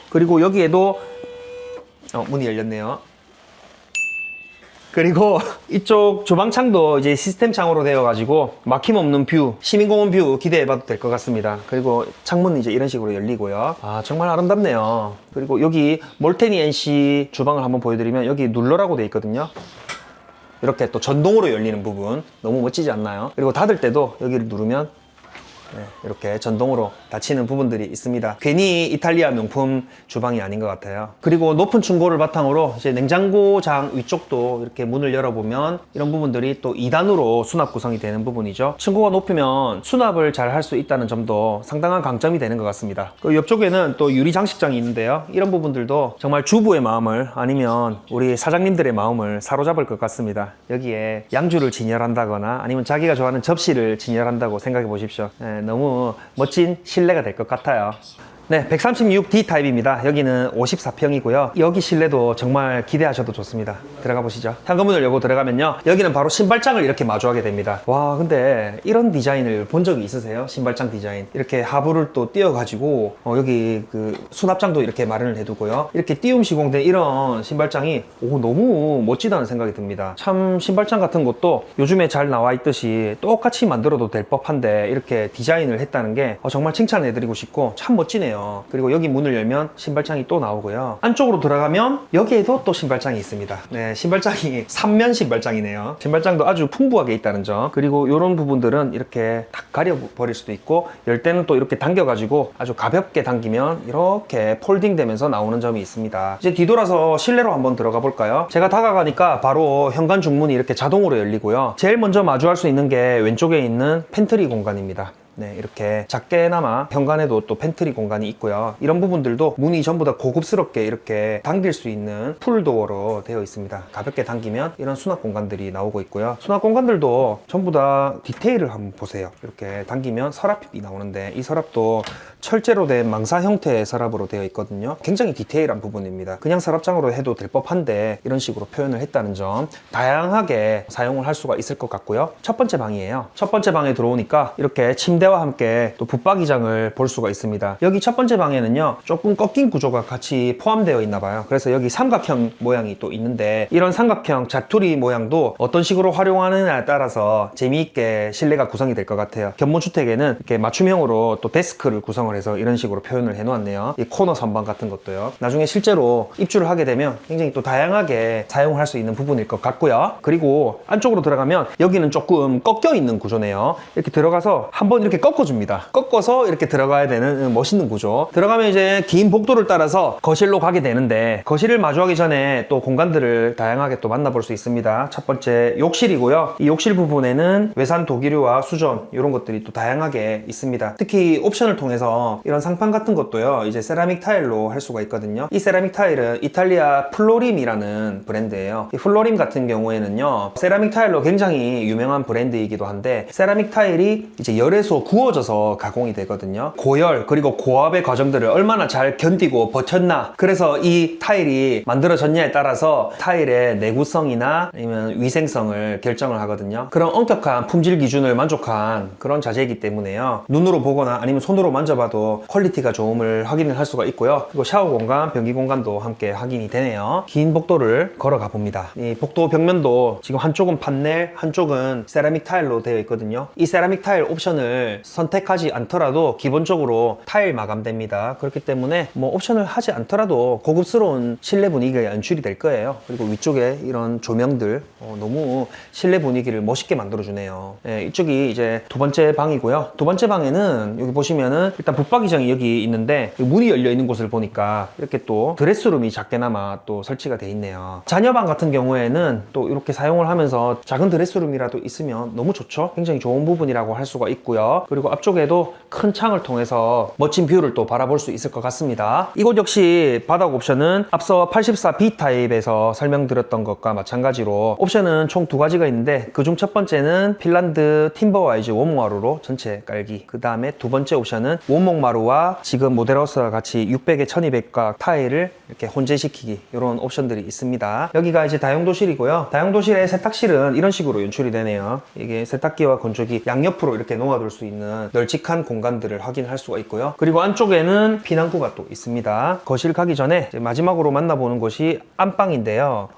그리고 여기에도 문이 열렸네요. 그리고 이쪽 주방창도 이제 시스템 창으로 되어 가지고 막힘없는 뷰, 시민공원 뷰 기대해 봐도 될 것 같습니다. 그리고 창문은 이제 이런 식으로 열리고요. 정말 아름답네요. 그리고 여기 몰테니엔시 주방을 한번 보여드리면 여기 눌러라고 되어 있거든요. 이렇게 또 전동으로 열리는 부분 너무 멋지지 않나요? 그리고 닫을 때도 여기를 누르면 이렇게 전동으로 닫히는 부분들이 있습니다. 괜히 이탈리아 명품 주방이 아닌 것 같아요. 그리고 높은 층고를 바탕으로 이제 냉장고장 위쪽도 이렇게 문을 열어보면 이런 부분들이 또 2단으로 수납 구성이 되는 부분이죠. 층고가 높으면 수납을 잘 할 수 있다는 점도 상당한 강점이 되는 것 같습니다. 그 옆쪽에는 또 유리 장식장이 있는데요. 이런 부분들도 정말 주부의 마음을, 아니면 우리 사장님들의 마음을 사로잡을 것 같습니다. 여기에 양주를 진열한다거나 아니면 자기가 좋아하는 접시를 진열한다고 생각해 보십시오. 너무 멋진 실내가 될 것 같아요. 네, 136D 타입입니다. 여기는 54평이고요. 여기 실내도 정말 기대하셔도 좋습니다. 들어가 보시죠. 현관문을 열고 들어가면요, 여기는 바로 신발장을 이렇게 마주하게 됩니다. 와, 근데 이런 디자인을 본 적이 있으세요? 신발장 디자인. 이렇게 하부를 또 띄워가지고 여기 그 수납장도 이렇게 마련을 해두고요. 이렇게 띄움 시공된 이런 신발장이 너무 멋지다는 생각이 듭니다. 참 신발장 같은 것도 요즘에 잘 나와 있듯이 똑같이 만들어도 될 법한데 이렇게 디자인을 했다는 게 정말 칭찬해드리고 싶고 참 멋지네요. 그리고 여기 문을 열면 신발장이 또 나오고요. 안쪽으로 들어가면 여기에도 또 신발장이 있습니다. 네, 신발장이 3면 신발장이네요. 신발장도 아주 풍부하게 있다는 점. 그리고 이런 부분들은 이렇게 딱 가려버릴 수도 있고, 열 때는 또 이렇게 당겨가지고 아주 가볍게 당기면 이렇게 폴딩 되면서 나오는 점이 있습니다. 이제 뒤돌아서 실내로 한번 들어가 볼까요? 제가 다가가니까 바로 현관 중문이 이렇게 자동으로 열리고요. 제일 먼저 마주할 수 있는 게 왼쪽에 있는 팬트리 공간입니다. 네, 이렇게 작게나마 현관에도 또 팬트리 공간이 있고요. 이런 부분들도 문이 전부 다 고급스럽게 이렇게 당길 수 있는 풀도어로 되어 있습니다. 가볍게 당기면 이런 수납 공간들이 나오고 있고요. 수납 공간들도 전부 다 디테일을 한번 보세요. 이렇게 당기면 서랍이 나오는데 이 서랍도 철제로 된 망사 형태의 서랍으로 되어 있거든요. 굉장히 디테일한 부분입니다. 그냥 서랍장으로 해도 될 법한데 이런 식으로 표현을 했다는 점, 다양하게 사용을 할 수가 있을 것 같고요. 첫 번째 방이에요. 첫 번째 방에 들어오니까 이렇게 침대와 함께 또 붙박이장을 볼 수가 있습니다. 여기 첫 번째 방에는요, 조금 꺾인 구조가 같이 포함되어 있나 봐요. 그래서 여기 삼각형 모양이 또 있는데, 이런 삼각형 자투리 모양도 어떤 식으로 활용하느냐에 따라서 재미있게 실내가 구성이 될 것 같아요. 견모주택에는 이렇게 맞춤형으로 또 데스크를 구성을 해서 이런 식으로 표현을 해놓았네요. 이 코너 선반 같은 것도요. 나중에 실제로 입주를 하게 되면 굉장히 또 다양하게 사용할 수 있는 부분일 것 같고요. 그리고 안쪽으로 들어가면 여기는 조금 꺾여 있는 구조네요. 이렇게 들어가서 한번 이렇게 이렇게 꺾어줍니다. 꺾어서 이렇게 들어가야 되는 멋있는 구조. 들어가면 이제 긴 복도를 따라서 거실로 가게 되는데, 거실을 마주하기 전에 또 공간들을 다양하게 또 만나볼 수 있습니다. 첫 번째 욕실이고요. 이 욕실 부분에는 외산 도기류와 수전 이런 것들이 또 다양하게 있습니다. 특히 옵션을 통해서 이런 상판 같은 것도요, 이제 세라믹 타일로 할 수가 있거든요. 이 세라믹 타일은 이탈리아 플로림이라는 브랜드예요. 이 플로림 같은 경우에는요, 세라믹 타일로 굉장히 유명한 브랜드이기도 한데, 세라믹 타일이 이제 열에서 구워져서 가공이 되거든요. 고열 그리고 고압의 과정들을 얼마나 잘 견디고 버텼나, 그래서 이 타일이 만들어졌냐에 따라서 타일의 내구성이나 아니면 위생성을 결정을 하거든요. 그런 엄격한 품질 기준을 만족한 그런 자재이기 때문에요, 눈으로 보거나 아니면 손으로 만져봐도 퀄리티가 좋음을 확인을 할 수가 있고요. 그리고 샤워 공간, 변기 공간도 함께 확인이 되네요. 긴 복도를 걸어가 봅니다. 이 복도 벽면도 지금 한쪽은 판넬, 한쪽은 세라믹 타일로 되어 있거든요. 이 세라믹 타일 옵션을 선택하지 않더라도 기본적으로 타일 마감됩니다. 그렇기 때문에 뭐 옵션을 하지 않더라도 고급스러운 실내 분위기가 연출이 될 거예요. 그리고 위쪽에 이런 조명들 너무 실내 분위기를 멋있게 만들어주네요. 예, 이쪽이 이제 두 번째 방이고요. 두 번째 방에는 여기 보시면은 일단 붙박이장이 여기 있는데, 문이 열려 있는 곳을 보니까 이렇게 또 드레스룸이 작게나마 또 설치가 돼 있네요. 자녀방 같은 경우에는 또 이렇게 사용을 하면서 작은 드레스룸이라도 있으면 너무 좋죠. 굉장히 좋은 부분이라고 할 수가 있고요. 그리고 앞쪽에도 큰 창을 통해서 멋진 뷰를 또 바라볼 수 있을 것 같습니다. 이곳 역시 바닥 옵션은 앞서 84B 타입에서 설명드렸던 것과 마찬가지로 옵션은 총 두 가지가 있는데, 그중 첫 번째는 핀란드 팀버와이즈 원목마루로 전체 깔기, 그 다음에 두 번째 옵션은 원목마루와 지금 모델하우스와 같이 600에 1200각 타일을 이렇게 혼재시키기, 이런 옵션들이 있습니다. 여기가 이제 다용도실이고요. 다용도실의 세탁실은 이런 식으로 연출이 되네요. 이게 세탁기와 건조기 양옆으로 이렇게 놓아둘 수 있는 널찍한 공간들을 확인할 수가 있고요. 그리고 안쪽에는 피난구가 또 있습니다. 거실 가기 전에 이제 마지막으로 만나보는 곳이 안방인데요.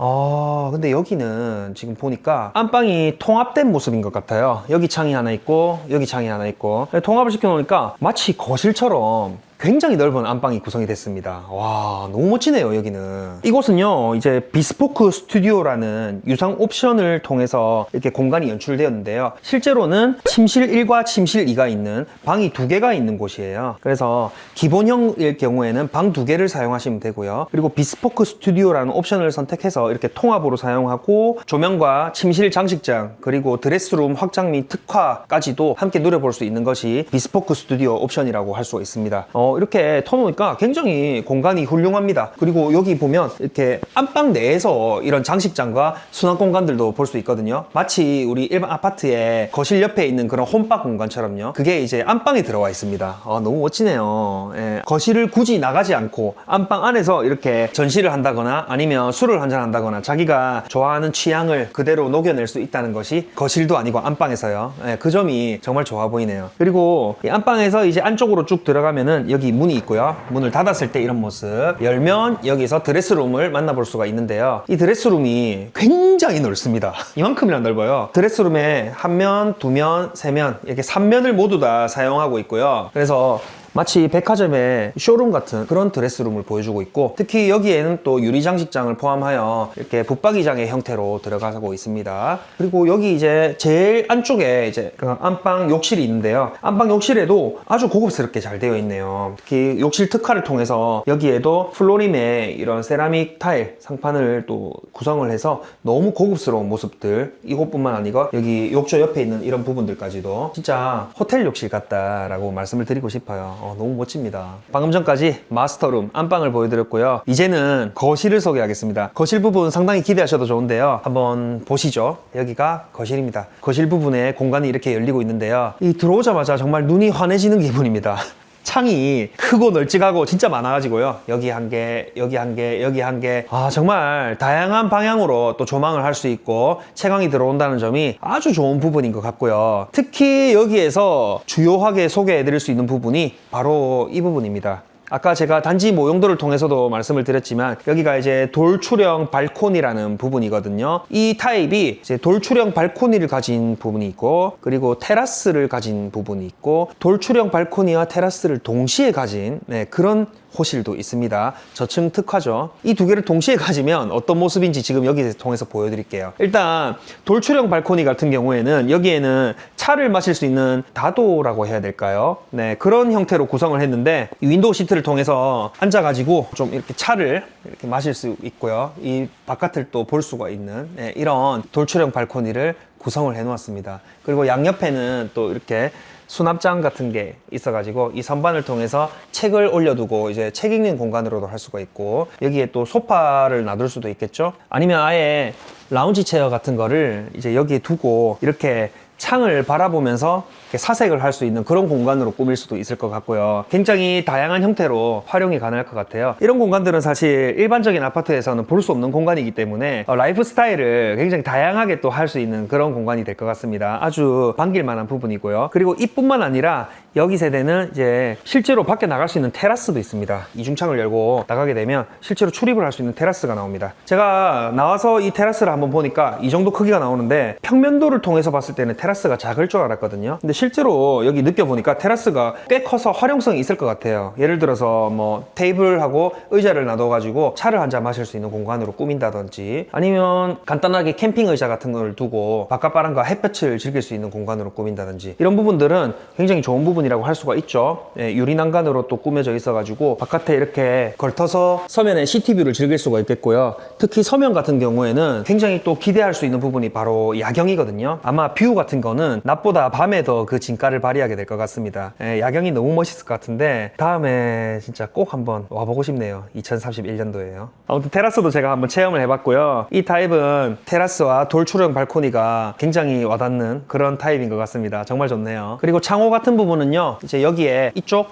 근데 여기는 지금 보니까 안방이 통합된 모습인 것 같아요. 여기 창이 하나 있고 여기 창이 하나 있고, 통합을 시켜 놓으니까 마치 거실처럼 굉장히 넓은 안방이 구성이 됐습니다. 와, 너무 멋지네요. 여기는. 이곳은요, 이제 비스포크 스튜디오라는 유상 옵션을 통해서 이렇게 공간이 연출되었는데요, 실제로는 침실 1과 침실 2가 있는 방이 두 개가 있는 곳이에요. 그래서 기본형일 경우에는 방 두 개를 사용하시면 되고요. 그리고 비스포크 스튜디오라는 옵션을 선택해서 이렇게 통합으로 사용하고, 조명과 침실 장식장 그리고 드레스룸 확장 및 특화까지도 함께 누려볼 수 있는 것이 비스포크 스튜디오 옵션이라고 할 수가 있습니다. 이렇게 터놓으니까 굉장히 공간이 훌륭합니다. 그리고 여기 보면 이렇게 안방 내에서 이런 장식장과 수납 공간들도 볼 수 있거든요. 마치 우리 일반 아파트의 거실 옆에 있는 그런 홈바 공간처럼요. 그게 이제 안방에 들어와 있습니다. 너무 멋지네요. 예. 거실을 굳이 나가지 않고 안방 안에서 이렇게 전시를 한다거나 아니면 술을 한잔 한다거나 자기가 좋아하는 취향을 그대로 녹여낼 수 있다는 것이 거실도 아니고 안방에서요. 예, 그 점이 정말 좋아 보이네요. 그리고 이 안방에서 이제 안쪽으로 쭉 들어가면은 여기 문이 있고요. 문을 닫았을 때 이런 모습, 열면 여기서 드레스룸을 만나볼 수가 있는데요. 이 드레스룸이 굉장히 넓습니다. 이만큼이나 넓어요. 드레스룸에 한 면, 두 면, 세 면, 이렇게 3면을 모두 다 사용하고 있고요. 그래서 마치 백화점의 쇼룸 같은 그런 드레스룸을 보여주고 있고, 특히 여기에는 또 유리 장식장을 포함하여 이렇게 붙박이장의 형태로 들어가고 있습니다. 그리고 여기 이제 제일 안쪽에 이제 안방 욕실이 있는데요. 안방 욕실에도 아주 고급스럽게 잘 되어 있네요. 특히 욕실 특화를 통해서 여기에도 플로림의 이런 세라믹 타일 상판을 또 구성을 해서 너무 고급스러운 모습들, 이곳뿐만 아니고 여기 욕조 옆에 있는 이런 부분들까지도 진짜 호텔 욕실 같다라고 말씀을 드리고 싶어요. 너무 멋집니다. 방금 전까지 마스터룸 안방을 보여드렸고요. 이제는 거실을 소개하겠습니다. 거실 부분 상당히 기대하셔도 좋은데요. 한번 보시죠. 여기가 거실입니다. 거실 부분에 공간이 이렇게 열리고 있는데요. 이 들어오자마자 정말 눈이 환해지는 기분입니다. 창이 크고 널찍하고 진짜 많아가지고요. 여기 한 개, 여기 한 개, 여기 한 개. 정말 다양한 방향으로 또 조망을 할 수 있고 채광이 들어온다는 점이 아주 좋은 부분인 것 같고요. 특히 여기에서 주요하게 소개해드릴 수 있는 부분이 바로 이 부분입니다. 아까 제가 단지 모형도를 통해서도 말씀을 드렸지만 여기가 이제 돌출형 발코니라는 부분이거든요. 이 타입이 이제 돌출형 발코니를 가진 부분이 있고, 그리고 테라스를 가진 부분이 있고, 돌출형 발코니와 테라스를 동시에 가진 그런 호실도 있습니다. 저층 특화죠. 이 두 개를 동시에 가지면 어떤 모습인지 지금 여기서 통해서 보여드릴게요. 일단 돌출형 발코니 같은 경우에는 여기에는 차를 마실 수 있는 다도라고 해야 될까요? 네, 그런 형태로 구성을 했는데 이 윈도우 시트를 통해서 앉아가지고 좀 이렇게 차를 이렇게 마실 수 있고요. 이 바깥을 또 볼 수가 있는 이런 돌출형 발코니를 구성을 해 놓았습니다. 그리고 양옆에는 또 이렇게 수납장 같은 게 있어가지고 이 선반을 통해서 책을 올려두고 이제 책 읽는 공간으로도 할 수가 있고, 여기에 또 소파를 놔둘 수도 있겠죠. 아니면 아예 라운지 체어 같은 거를 이제 여기에 두고 이렇게 창을 바라보면서 사색을 할 수 있는 그런 공간으로 꾸밀 수도 있을 것 같고요. 굉장히 다양한 형태로 활용이 가능할 것 같아요. 이런 공간들은 사실 일반적인 아파트에서는 볼 수 없는 공간이기 때문에 라이프 스타일을 굉장히 다양하게 또 할 수 있는 그런 공간이 될 것 같습니다. 아주 반길 만한 부분이고요. 그리고 이뿐만 아니라 여기 세대는 이제 실제로 밖에 나갈 수 있는 테라스도 있습니다. 이중창을 열고 나가게 되면 실제로 출입을 할 수 있는 테라스가 나옵니다. 제가 나와서 이 테라스를 한번 보니까 이 정도 크기가 나오는데 평면도를 통해서 봤을 때는 테라스가 작을 줄 알았거든요. 근데 실제로 여기 느껴보니까 테라스가 꽤 커서 활용성이 있을 것 같아요. 예를 들어서 뭐 테이블하고 의자를 놔둬가지고 차를 한 잔 마실 수 있는 공간으로 꾸민다든지, 아니면 간단하게 캠핑 의자 같은 걸 두고 바깥바람과 햇볕을 즐길 수 있는 공간으로 꾸민다든지, 이런 부분들은 굉장히 좋은 부분이라고 할 수가 있죠. 유리 난간으로 또 꾸며져 있어가지고 바깥에 이렇게 걸터서 서면에 시티뷰를 즐길 수가 있겠고요. 특히 서면 같은 경우에는 굉장히 또 기대할 수 있는 부분이 바로 야경이거든요. 아마 뷰 같은 거는 낮보다 밤에 더 그 진가를 발휘하게 될 것 같습니다. 야경이 너무 멋있을 것 같은데 다음에 진짜 꼭 한번 와보고 싶네요. 2031년도에요. 아무튼 테라스도 제가 한번 체험을 해봤고요. 이 타입은 테라스와 돌출형 발코니가 굉장히 와닿는 그런 타입인 것 같습니다. 정말 좋네요. 그리고 창호 같은 부분은요, 이제 여기에 이쪽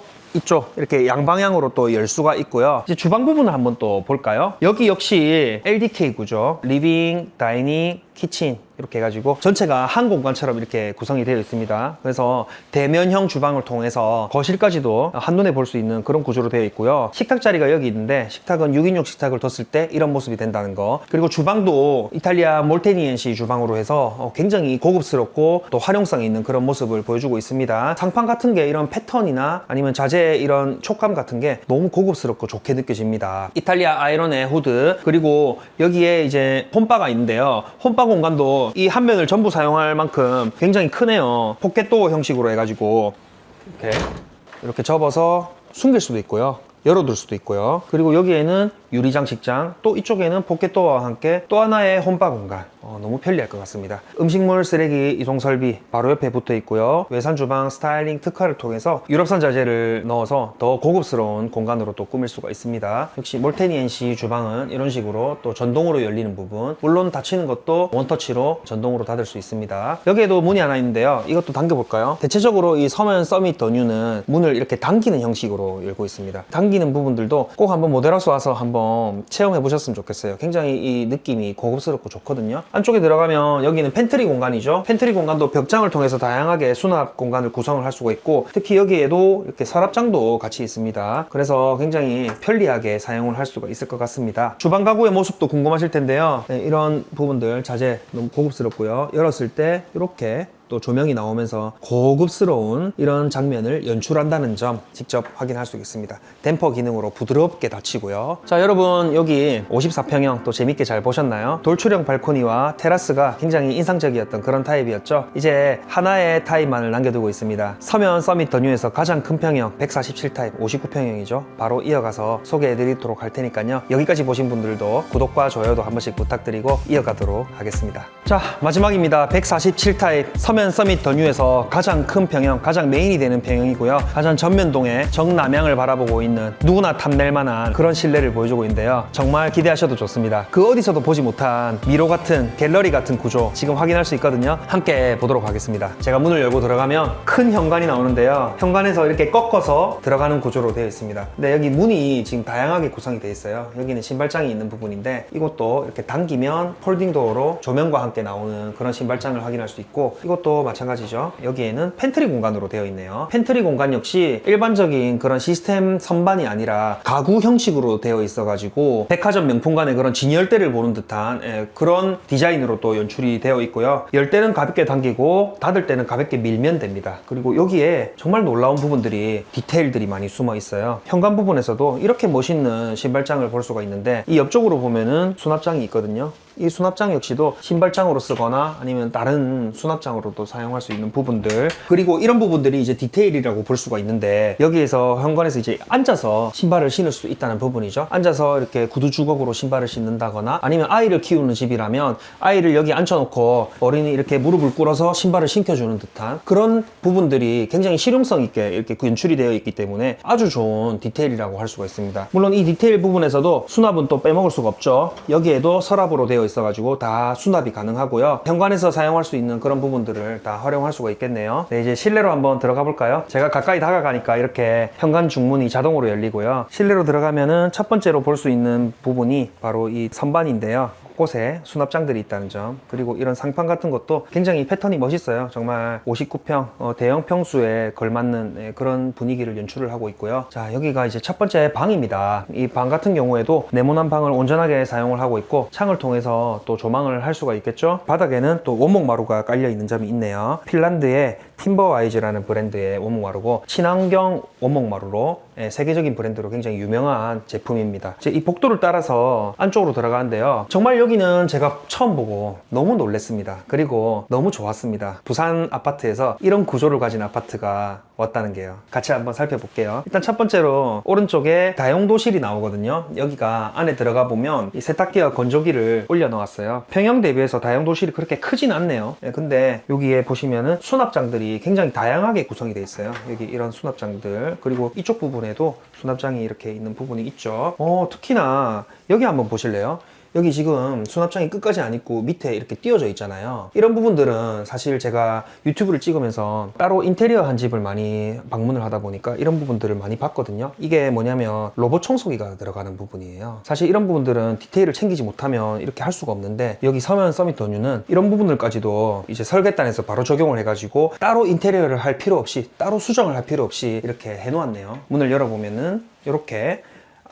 이렇게 양방향으로 또 열 수가 있고요. 이제 주방 부분을 한번 또 볼까요? 여기 역시 LDK 구조, 리빙, 다이닝, 키친 이렇게 해가지고 전체가 한 공간처럼 이렇게 구성이 되어 있습니다. 그래서 대면형 주방을 통해서 거실까지도 한눈에 볼 수 있는 그런 구조로 되어 있고요. 식탁 자리가 여기 있는데 식탁은 6인용 식탁을 뒀을 때 이런 모습이 된다는 거. 그리고 주방도 이탈리아 몰테니엔식 주방으로 해서 굉장히 고급스럽고 또 활용성이 있는 그런 모습을 보여주고 있습니다. 상판 같은 게 이런 패턴이나 아니면 자재 이런 촉감 같은 게 너무 고급스럽고 좋게 느껴집니다. 이탈리아 아이론의 후드, 그리고 여기에 이제 홈바가 있는데요. 홈바 공간도 이 한 면을 전부 사용할 만큼 굉장히 크네요. 포켓도어 형식으로 해가지고 이렇게 접어서 숨길 수도 있고요, 열어둘 수도 있고요. 그리고 여기에는 유리 장식장, 또 이쪽에는 포켓도어와 함께 또 하나의 홈바 공간. 너무 편리할 것 같습니다. 음식물 쓰레기 이동 설비 바로 옆에 붙어 있고요. 외산 주방 스타일링 특화를 통해서 유럽산 자재를 넣어서 더 고급스러운 공간으로 또 꾸밀 수가 있습니다. 역시 몰테니엔식 주방은 이런 식으로 또 전동으로 열리는 부분, 물론 닫히는 것도 원터치로 전동으로 닫을 수 있습니다. 여기에도 문이 하나 있는데요. 이것도 당겨볼까요? 대체적으로 이 서면 서밋 더 뉴는 문을 이렇게 당기는 형식으로 열고 있습니다. 당기는 부분들도 꼭 한번 모델하우스 와서 한번 체험해 보셨으면 좋겠어요. 굉장히 이 느낌이 고급스럽고 좋거든요. 안쪽에 들어가면 여기는 팬트리 공간이죠. 팬트리 공간도 벽장을 통해서 다양하게 수납 공간을 구성을 할 수가 있고, 특히 여기에도 이렇게 서랍장도 같이 있습니다. 그래서 굉장히 편리하게 사용을 할 수가 있을 것 같습니다. 주방 가구의 모습도 궁금하실 텐데요. 이런 부분들 자재 너무 고급스럽고요. 열었을 때 이렇게 또 조명이 나오면서 고급스러운 이런 장면을 연출한다는 점 직접 확인할 수 있습니다. 댐퍼 기능으로 부드럽게 닫히고요. 자, 여러분 여기 54평형 또 재밌게 잘 보셨나요? 돌출형 발코니와 테라스가 굉장히 인상적이었던 그런 타입이었죠. 이제 하나의 타입만을 남겨두고 있습니다. 서면 서밋 더 뉴에서 가장 큰 평형 147 타입 59평형이죠. 바로 이어가서 소개해드리도록 할 테니까요. 여기까지 보신 분들도 구독과 좋아요도 한 번씩 부탁드리고 이어가도록 하겠습니다. 자, 마지막입니다. 147 타입 서면 서밋 더 뉴에서 가장 큰 평형, 가장 메인이 되는 평형이고요. 가장 전면동에 정남향을 바라보고 있는 누구나 탐낼 만한 그런 실내를 보여주고 있는데요. 정말 기대하셔도 좋습니다. 그 어디서도 보지 못한 미로 같은 갤러리 같은 구조 지금 확인할 수 있거든요. 함께 보도록 하겠습니다. 제가 문을 열고 들어가면 큰 현관이 나오는데요. 현관에서 이렇게 꺾어서 들어가는 구조로 되어 있습니다. 근데 여기 문이 지금 다양하게 구성이 되어 있어요. 여기는 신발장이 있는 부분인데 이것도 이렇게 당기면 폴딩 도어로 조명과 함께 나오는 그런 신발장을 확인할 수 있고, 이것도 이것도 마찬가지죠. 여기에는 팬트리 공간으로 되어 있네요. 팬트리 공간 역시 일반적인 그런 시스템 선반이 아니라 가구 형식으로 되어 있어가지고 백화점 명품관의 그런 진열대를 보는 듯한 그런 디자인으로 또 연출이 되어 있고요. 열 때는 가볍게 당기고 닫을 때는 가볍게 밀면 됩니다. 그리고 여기에 정말 놀라운 부분들이 디테일들이 많이 숨어 있어요. 현관 부분에서도 이렇게 멋있는 신발장을 볼 수가 있는데 이 옆쪽으로 보면은 수납장이 있거든요. 이 수납장 역시도 신발장으로 쓰거나 아니면 다른 수납장으로도 사용할 수 있는 부분들, 그리고 이런 부분들이 이제 디테일이라고 볼 수가 있는데 여기에서 현관에서 이제 앉아서 신발을 신을 수 있다는 부분이죠. 앉아서 이렇게 구두 주걱으로 신발을 신는다거나 아니면 아이를 키우는 집이라면 아이를 여기 앉혀놓고 어린이 이렇게 무릎을 꿇어서 신발을 신겨주는 듯한 그런 부분들이 굉장히 실용성 있게 이렇게 연출이 되어 있기 때문에 아주 좋은 디테일이라고 할 수가 있습니다. 물론 이 디테일 부분에서도 수납은 또 빼먹을 수가 없죠. 여기에도 서랍으로 되어 있어가지고 다 수납이 가능하고요. 현관에서 사용할 수 있는 그런 부분들을 다 활용할 수가 있겠네요. 네, 이제 실내로 한번 들어가 볼까요? 제가 가까이 다가가니까 이렇게 현관 중문이 자동으로 열리고요. 실내로 들어가면은 첫 번째로 볼 수 있는 부분이 바로 이 선반인데요. 곳에 수납장들이 있다는 점, 그리고 이런 상판 같은 것도 굉장히 패턴이 멋있어요. 정말 59평 대형 평수에 걸맞는 그런 분위기를 연출을 하고 있고요. 자, 여기가 이제 첫 번째 방입니다. 이 방 같은 경우에도 네모난 방을 온전하게 사용을 하고 있고 창을 통해서 또 조망을 할 수가 있겠죠. 바닥에는 또 원목 마루가 깔려 있는 점이 있네요. 핀란드의 팀버와이즈라는 브랜드의 원목 마루고 친환경 원목 마루로 세계적인 브랜드로 굉장히 유명한 제품입니다. 이제 이 복도를 따라서 안쪽으로 들어가는데요. 정말 여기는 제가 처음 보고 너무 놀랐습니다. 그리고 너무 좋았습니다. 부산 아파트에서 이런 구조를 가진 아파트가 왔다는 게요. 같이 한번 살펴볼게요. 일단 첫 번째로 오른쪽에 다용도실이 나오거든요. 여기가 안에 들어가 보면 이 세탁기와 건조기를 올려놓았어요. 평형 대비해서 다용도실이 그렇게 크진 않네요. 근데 여기에 보시면은 수납장들이 굉장히 다양하게 구성이 되어 있어요. 여기 이런 수납장들, 그리고 이쪽 부분에도 수납장이 이렇게 있는 부분이 있죠. 특히나 여기 한번 보실래요? 여기 지금 수납장이 끝까지 안 있고 밑에 이렇게 띄워져 있잖아요. 이런 부분들은 사실 제가 유튜브를 찍으면서 따로 인테리어 한 집을 많이 방문을 하다 보니까 이런 부분들을 많이 봤거든요. 이게 뭐냐면 로봇 청소기가 들어가는 부분이에요. 사실 이런 부분들은 디테일을 챙기지 못하면 이렇게 할 수가 없는데 여기 서면 서밋 더뉴는 이런 부분들까지도 이제 설계단에서 바로 적용을 해가지고 따로 인테리어를 할 필요 없이, 따로 수정을 할 필요 없이 이렇게 해놓았네요. 문을 열어보면은 이렇게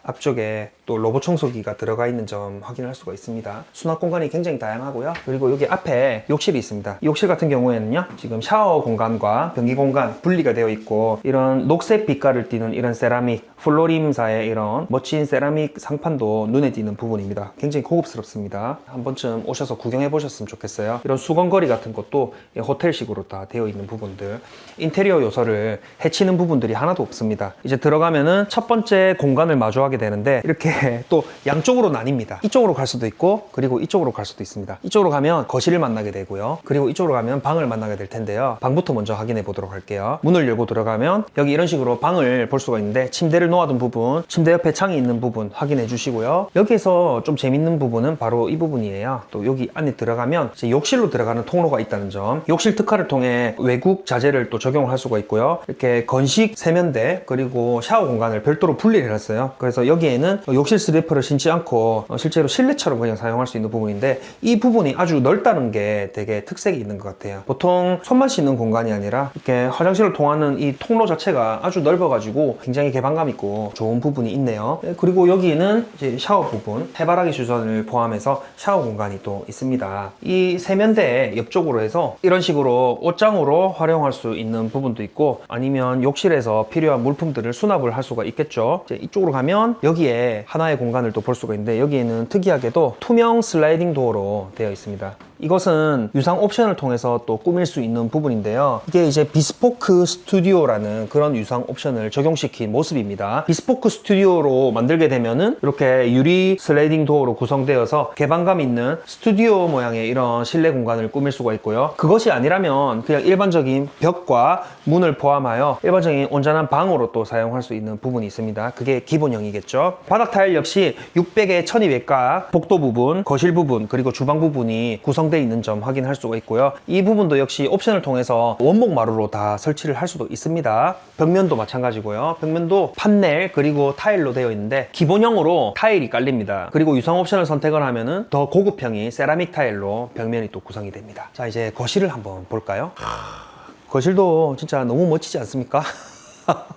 앞쪽에 또 로봇 청소기가 들어가 있는 점 확인할 수가 있습니다. 수납 공간이 굉장히 다양하고요. 그리고 여기 앞에 욕실이 있습니다. 이 욕실 같은 경우에는요, 지금 샤워 공간과 변기 공간 분리가 되어 있고 이런 녹색 빛깔을 띠는 이런 세라믹, 플로림사의 이런 멋진 세라믹 상판도 눈에 띄는 부분입니다. 굉장히 고급스럽습니다. 한 번쯤 오셔서 구경해 보셨으면 좋겠어요. 이런 수건거리 같은 것도 호텔식으로 다 되어 있는 부분들, 인테리어 요소를 해치는 부분들이 하나도 없습니다. 이제 들어가면은 첫 번째 공간을 마주하게 되는데 이렇게 또 양쪽으로 나뉩니다. 이쪽으로 갈 수도 있고 그리고 이쪽으로 갈 수도 있습니다. 이쪽으로 가면 거실을 만나게 되고요. 그리고 이쪽으로 가면 방을 만나게 될 텐데요. 방부터 먼저 확인해 보도록 할게요. 문을 열고 들어가면 여기 이런 식으로 방을 볼 수가 있는데 침대를 놓아둔 부분, 침대 옆에 창이 있는 부분 확인해 주시고요. 여기에서 좀 재밌는 부분은 바로 이 부분이에요. 또 여기 안에 들어가면 이제 욕실로 들어가는 통로가 있다는 점, 욕실 특화를 통해 외국 자재를 또 적용을 할 수가 있고요. 이렇게 건식 세면대 그리고 샤워 공간을 별도로 분리를 했어요. 그래서 여기에는 욕실 슬리퍼를 신지 않고 실제로 실내처럼 그냥 사용할 수 있는 부분인데 이 부분이 아주 넓다는 게 되게 특색이 있는 것 같아요. 보통 손만 씻는 공간이 아니라 이렇게 화장실을 통하는 이 통로 자체가 아주 넓어가지고 굉장히 개방감 있고 좋은 부분이 있네요. 그리고 여기는 이제 샤워 부분, 해바라기 수전을 포함해서 샤워 공간이 또 있습니다. 이 세면대 옆쪽으로 해서 이런 식으로 옷장으로 활용할 수 있는 부분도 있고 아니면 욕실에서 필요한 물품들을 수납을 할 수가 있겠죠. 이제 이쪽으로 가면 여기에 하나의 공간을 또 볼 수가 있는데 여기에는 특이하게도 투명 슬라이딩 도어로 되어 있습니다. 이것은 유상 옵션을 통해서 또 꾸밀 수 있는 부분인데요. 이게 이제 비스포크 스튜디오라는 그런 유상 옵션을 적용시킨 모습입니다. 비스포크 스튜디오로 만들게 되면은 이렇게 유리 슬라이딩 도어로 구성되어서 개방감 있는 스튜디오 모양의 이런 실내 공간을 꾸밀 수가 있고요. 그것이 아니라면 그냥 일반적인 벽과 문을 포함하여 일반적인 온전한 방으로 또 사용할 수 있는 부분이 있습니다. 그게 기본형이겠죠. 바닥 타일 역시 600에 1200각 복도 부분, 거실 부분, 그리고 주방 부분이 구성 구성되어 있는 점 확인할 수가 있고요. 이 부분도 역시 옵션을 통해서 원목 마루로 다 설치를 할 수도 있습니다. 벽면도 마찬가지고요. 벽면도 판넬 그리고 타일로 되어 있는데 기본형으로 타일이 깔립니다. 그리고 유상 옵션을 선택을 하면은 더 고급형이 세라믹 타일로 벽면이 또 구성이 됩니다. 자, 이제 거실을 한번 볼까요? 거실도 진짜 너무 멋지지 않습니까?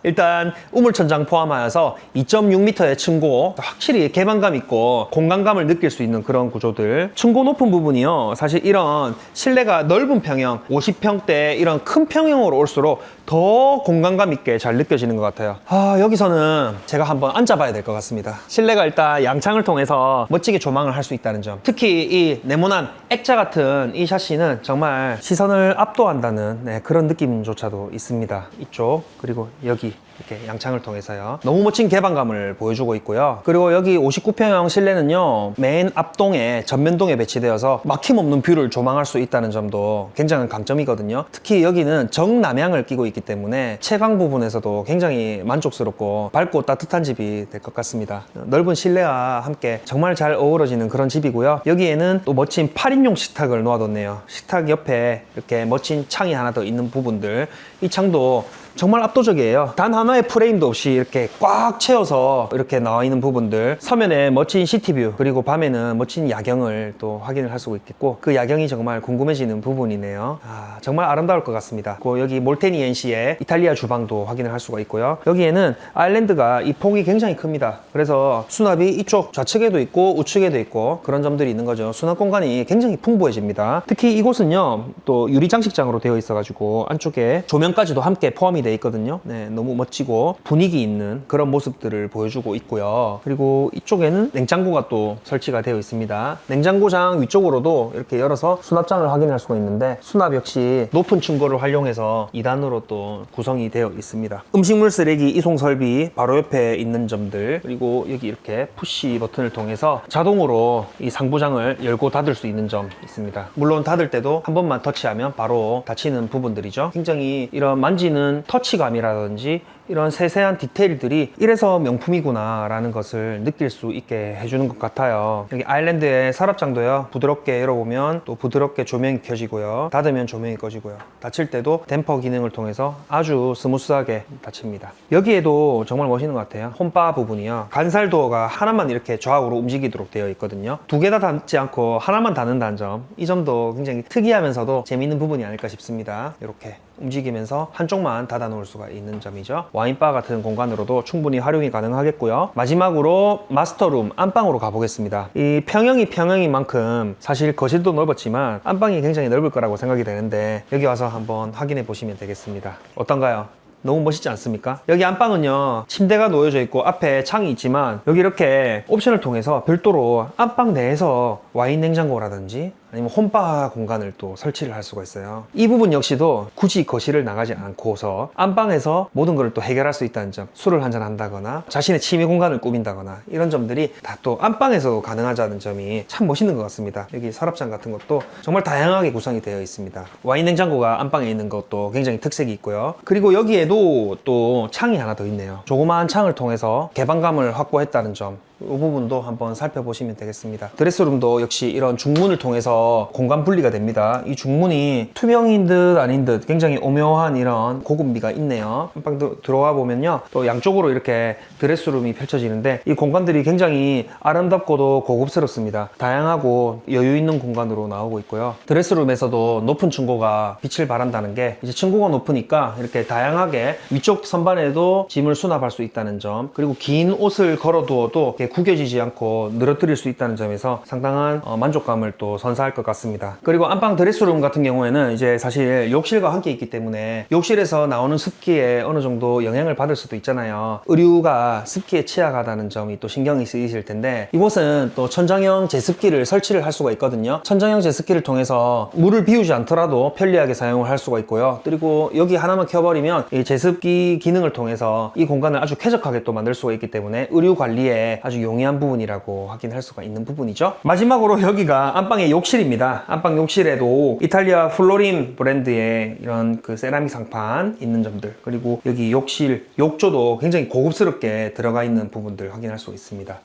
일단 우물천장 포함하여서 2.6m의 층고, 확실히 개방감 있고 공간감을 느낄 수 있는 그런 구조들. 층고 높은 부분이요, 사실 이런 실내가 넓은 평형 50평대 이런 큰 평형으로 올수록 더 공간감 있게 잘 느껴지는 것 같아요. 여기서는 제가 한번 앉아봐야 될 것 같습니다. 실내가 일단 양창을 통해서 멋지게 조망을 할 수 있다는 점, 특히 이 네모난 액자 같은 이 샤시는 정말 시선을 압도한다는 그런 느낌조차도 있습니다. 이쪽 그리고 여기 이렇게 양창을 통해서요, 너무 멋진 개방감을 보여주고 있고요. 그리고 여기 59평형 실내는요, 맨 앞동에 전면동에 배치되어서 막힘없는 뷰를 조망할 수 있다는 점도 굉장한 강점이거든요. 특히 여기는 정남향을 끼고 있기 때문에 채광 부분에서도 굉장히 만족스럽고 밝고 따뜻한 집이 될 것 같습니다. 넓은 실내와 함께 정말 잘 어우러지는 그런 집이고요. 여기에는 또 멋진 8인용 식탁을 놓아뒀네요. 식탁 옆에 이렇게 멋진 창이 하나 더 있는 부분들, 이 창도 정말 압도적이에요. 단 하나의 프레임도 없이 이렇게 꽉 채워서 이렇게 나와 있는 부분들, 서면에 멋진 시티뷰, 그리고 밤에는 멋진 야경을 또 확인을 할 수가 있겠고, 그 야경이 정말 궁금해지는 부분이네요. 정말 아름다울 것 같습니다. 여기 몰테니 NC의 이탈리아 주방도 확인을 할 수가 있고요. 여기에는 아일랜드가 이 폭이 굉장히 큽니다. 그래서 수납이 이쪽 좌측에도 있고 우측에도 있고 그런 점들이 있는 거죠. 수납 공간이 굉장히 풍부해집니다. 특히 이곳은요, 또 유리 장식장으로 되어 있어가지고 안쪽에 조명까지도 함께 포함이 되어 있거든요. 네, 너무 멋지고 분위기 있는 그런 모습들을 보여주고 있고요. 그리고 이쪽에는 냉장고가 또 설치가 되어 있습니다. 냉장고장 위쪽으로도 이렇게 열어서 수납장을 확인할 수가 있는데, 수납 역시 높은 층고를 활용해서 2단으로 또 구성이 되어 있습니다. 음식물 쓰레기 이송 설비 바로 옆에 있는 점들, 그리고 여기 이렇게 푸시 버튼을 통해서 자동으로 이 상부장을 열고 닫을 수 있는 점 있습니다. 물론 닫을 때도 한 번만 터치하면 바로 닫히는 부분들이죠. 굉장히 이런 만지는 터치감이라든지 이런 세세한 디테일들이 이래서 명품이구나 라는 것을 느낄 수 있게 해주는 것 같아요. 여기 아일랜드의 서랍장도요, 부드럽게 열어보면 또 부드럽게 조명이 켜지고요, 닫으면 조명이 꺼지고요, 닫힐 때도 댐퍼 기능을 통해서 아주 스무스하게 닫힙니다. 여기에도 정말 멋있는 것 같아요. 홈바 부분이요, 간살 도어가 하나만 이렇게 좌우로 움직이도록 되어 있거든요. 두 개 다 닫지 않고 하나만 닫는다는 점, 이 점도 굉장히 특이하면서도 재미있는 부분이 아닐까 싶습니다. 이렇게 움직이면서 한쪽만 닫아 놓을 수가 있는 점이죠. 와인바 같은 공간으로도 충분히 활용이 가능하겠고요. 마지막으로 마스터룸 안방으로 가보겠습니다. 이 평형이 평형인 만큼 사실 거실도 넓었지만 안방이 굉장히 넓을 거라고 생각이 되는데, 여기 와서 한번 확인해 보시면 되겠습니다. 어떤가요? 너무 멋있지 않습니까? 여기 안방은요, 침대가 놓여져 있고 앞에 창이 있지만, 여기 이렇게 옵션을 통해서 별도로 안방 내에서 와인 냉장고라든지 아니면 홈바 공간을 또 설치를 할 수가 있어요. 이 부분 역시도 굳이 거실을 나가지 않고서 안방에서 모든 걸 또 해결할 수 있다는 점, 술을 한잔 한다거나 자신의 취미 공간을 꾸민다거나 이런 점들이 다 또 안방에서 가능하다는 점이 참 멋있는 것 같습니다. 여기 서랍장 같은 것도 정말 다양하게 구성이 되어 있습니다. 와인 냉장고가 안방에 있는 것도 굉장히 특색이 있고요. 그리고 여기에도 또 창이 하나 더 있네요. 조그마한 창을 통해서 개방감을 확보했다는 점, 이 부분도 한번 살펴보시면 되겠습니다. 드레스룸도 역시 이런 중문을 통해서 공간 분리가 됩니다. 이 중문이 투명인 듯 아닌 듯 굉장히 오묘한 이런 고급미가 있네요. 안방 들어와 보면요, 또 양쪽으로 이렇게 드레스룸이 펼쳐지는데, 이 공간들이 굉장히 아름답고도 고급스럽습니다. 다양하고 여유 있는 공간으로 나오고 있고요. 드레스룸에서도 높은 층고가 빛을 발한다는 게, 이제 층고가 높으니까 이렇게 다양하게 위쪽 선반에도 짐을 수납할 수 있다는 점, 그리고 긴 옷을 걸어두어도 구겨지지 않고 늘어뜨릴 수 있다는 점에서 상당한 만족감을 또 선사할 것 같습니다. 그리고 안방 드레스룸 같은 경우에는 이제 사실 욕실과 함께 있기 때문에 욕실에서 나오는 습기에 어느 정도 영향을 받을 수도 있잖아요. 의류가 습기에 취약하다는 점이 또 신경이 쓰이실 텐데, 이곳은 또 천장형 제습기를 설치를 할 수가 있거든요. 천장형 제습기를 통해서 물을 비우지 않더라도 편리하게 사용을 할 수가 있고요. 그리고 여기 하나만 켜버리면 이 제습기 기능을 통해서 이 공간을 아주 쾌적하게 또 만들 수가 있기 때문에 의류 관리에 아주 아주 용이한 부분이라고 확인할 수가 있는 부분이죠. 마지막으로 여기가 안방의 욕실입니다. 안방 욕실에도 이탈리아 플로린 브랜드의 이런 그 세라믹 상판 있는 점들, 그리고 여기 욕실 욕조도 굉장히 고급스럽게 들어가 있는 부분들 확인할 수 있습니다.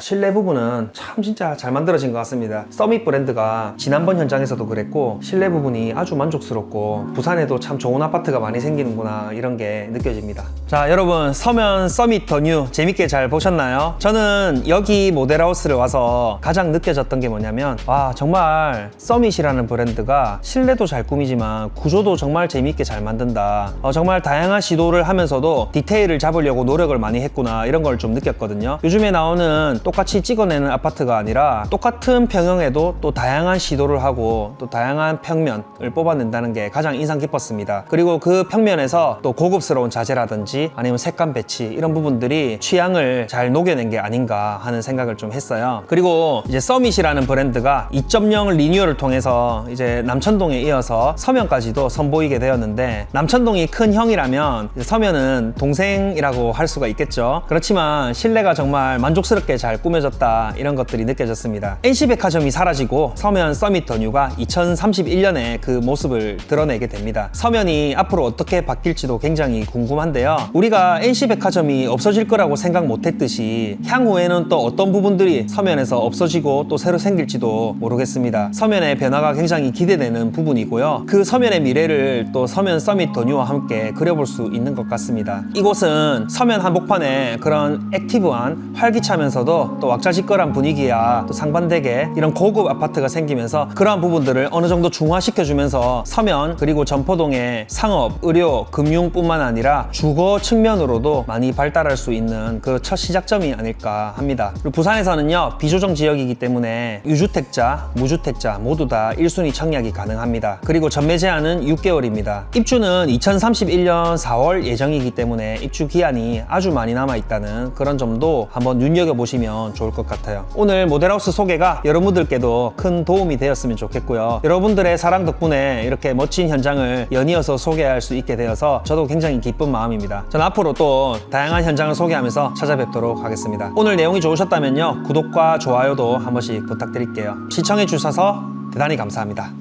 실내 부분은 참 진짜 잘 만들어진 것 같습니다. 서밋 브랜드가 지난번 현장에서도 그랬고 실내 부분이 아주 만족스럽고 부산에도 참 좋은 아파트가 많이 생기는구나 이런 게 느껴집니다. 자, 여러분 서면 서밋 더 뉴 재밌게 잘 보셨나요? 저는 여기 모델하우스를 와서 가장 느껴졌던 게 뭐냐면, 와, 정말 서밋이라는 브랜드가 실내도 잘 꾸미지만 구조도 정말 재밌게 잘 만든다. 정말 다양한 시도를 하면서도 디테일을 잡으려고 노력을 많이 했구나 이런 걸 좀 느꼈거든요. 요즘에 나오는 똑같이 찍어내는 아파트가 아니라 똑같은 평형에도 또 다양한 시도를 하고 또 다양한 평면을 뽑아낸다는 게 가장 인상 깊었습니다. 그리고 그 평면에서 또 고급스러운 자재라든지 아니면 색감 배치 이런 부분들이 취향을 잘 녹여낸 게 아닌가 하는 생각을 좀 했어요. 그리고 이제 서밋이라는 브랜드가 2.0 리뉴얼을 통해서 이제 남천동에 이어서 서면까지도 선보이게 되었는데, 남천동이 큰 형이라면 서면은 동생이라고 할 수가 있겠죠. 그렇지만 실내가 정말 만족스럽게 잘 꾸며졌다 이런 것들이 느껴졌습니다. NC백화점이 사라지고 서면 서밋 더 뉴가 2031년에 그 모습을 드러내게 됩니다. 서면이 앞으로 어떻게 바뀔지도 굉장히 궁금한데요. 우리가 NC백화점이 없어질 거라고 생각 못했듯이 향후에는 또 어떤 부분들이 서면에서 없어지고 또 새로 생길지도 모르겠습니다. 서면의 변화가 굉장히 기대되는 부분이고요. 그 서면의 미래를 또 서면 서밋 더 뉴와 함께 그려볼 수 있는 것 같습니다. 이곳은 서면 한복판에 그런 액티브한 활기차면서도 또 왁자지껄한 분위기야 또 상반되게 이런 고급 아파트가 생기면서 그러한 부분들을 어느 정도 중화시켜주면서 서면 그리고 점포동의 상업, 의료, 금융뿐만 아니라 주거 측면으로도 많이 발달할 수 있는 그 첫 시작점이 아닐까 합니다. 그리고 부산에서는요, 비조정 지역이기 때문에 유주택자, 무주택자 모두 다 1순위 청약이 가능합니다. 그리고 전매 제한은 6개월입니다. 입주는 2031년 4월 예정이기 때문에 입주 기한이 아주 많이 남아있다는 그런 점도 한번 눈여겨보시면 좋을 것 같아요. 오늘 모델하우스 소개가 여러분들께도 큰 도움이 되었으면 좋겠고요. 여러분들의 사랑 덕분에 이렇게 멋진 현장을 연이어서 소개할 수 있게 되어서 저도 굉장히 기쁜 마음입니다. 전 앞으로 또 다양한 현장을 소개하면서 찾아뵙도록 하겠습니다. 오늘 내용이 좋으셨다면요, 구독과 좋아요도 한 번씩 부탁드릴게요. 시청해 주셔서 대단히 감사합니다.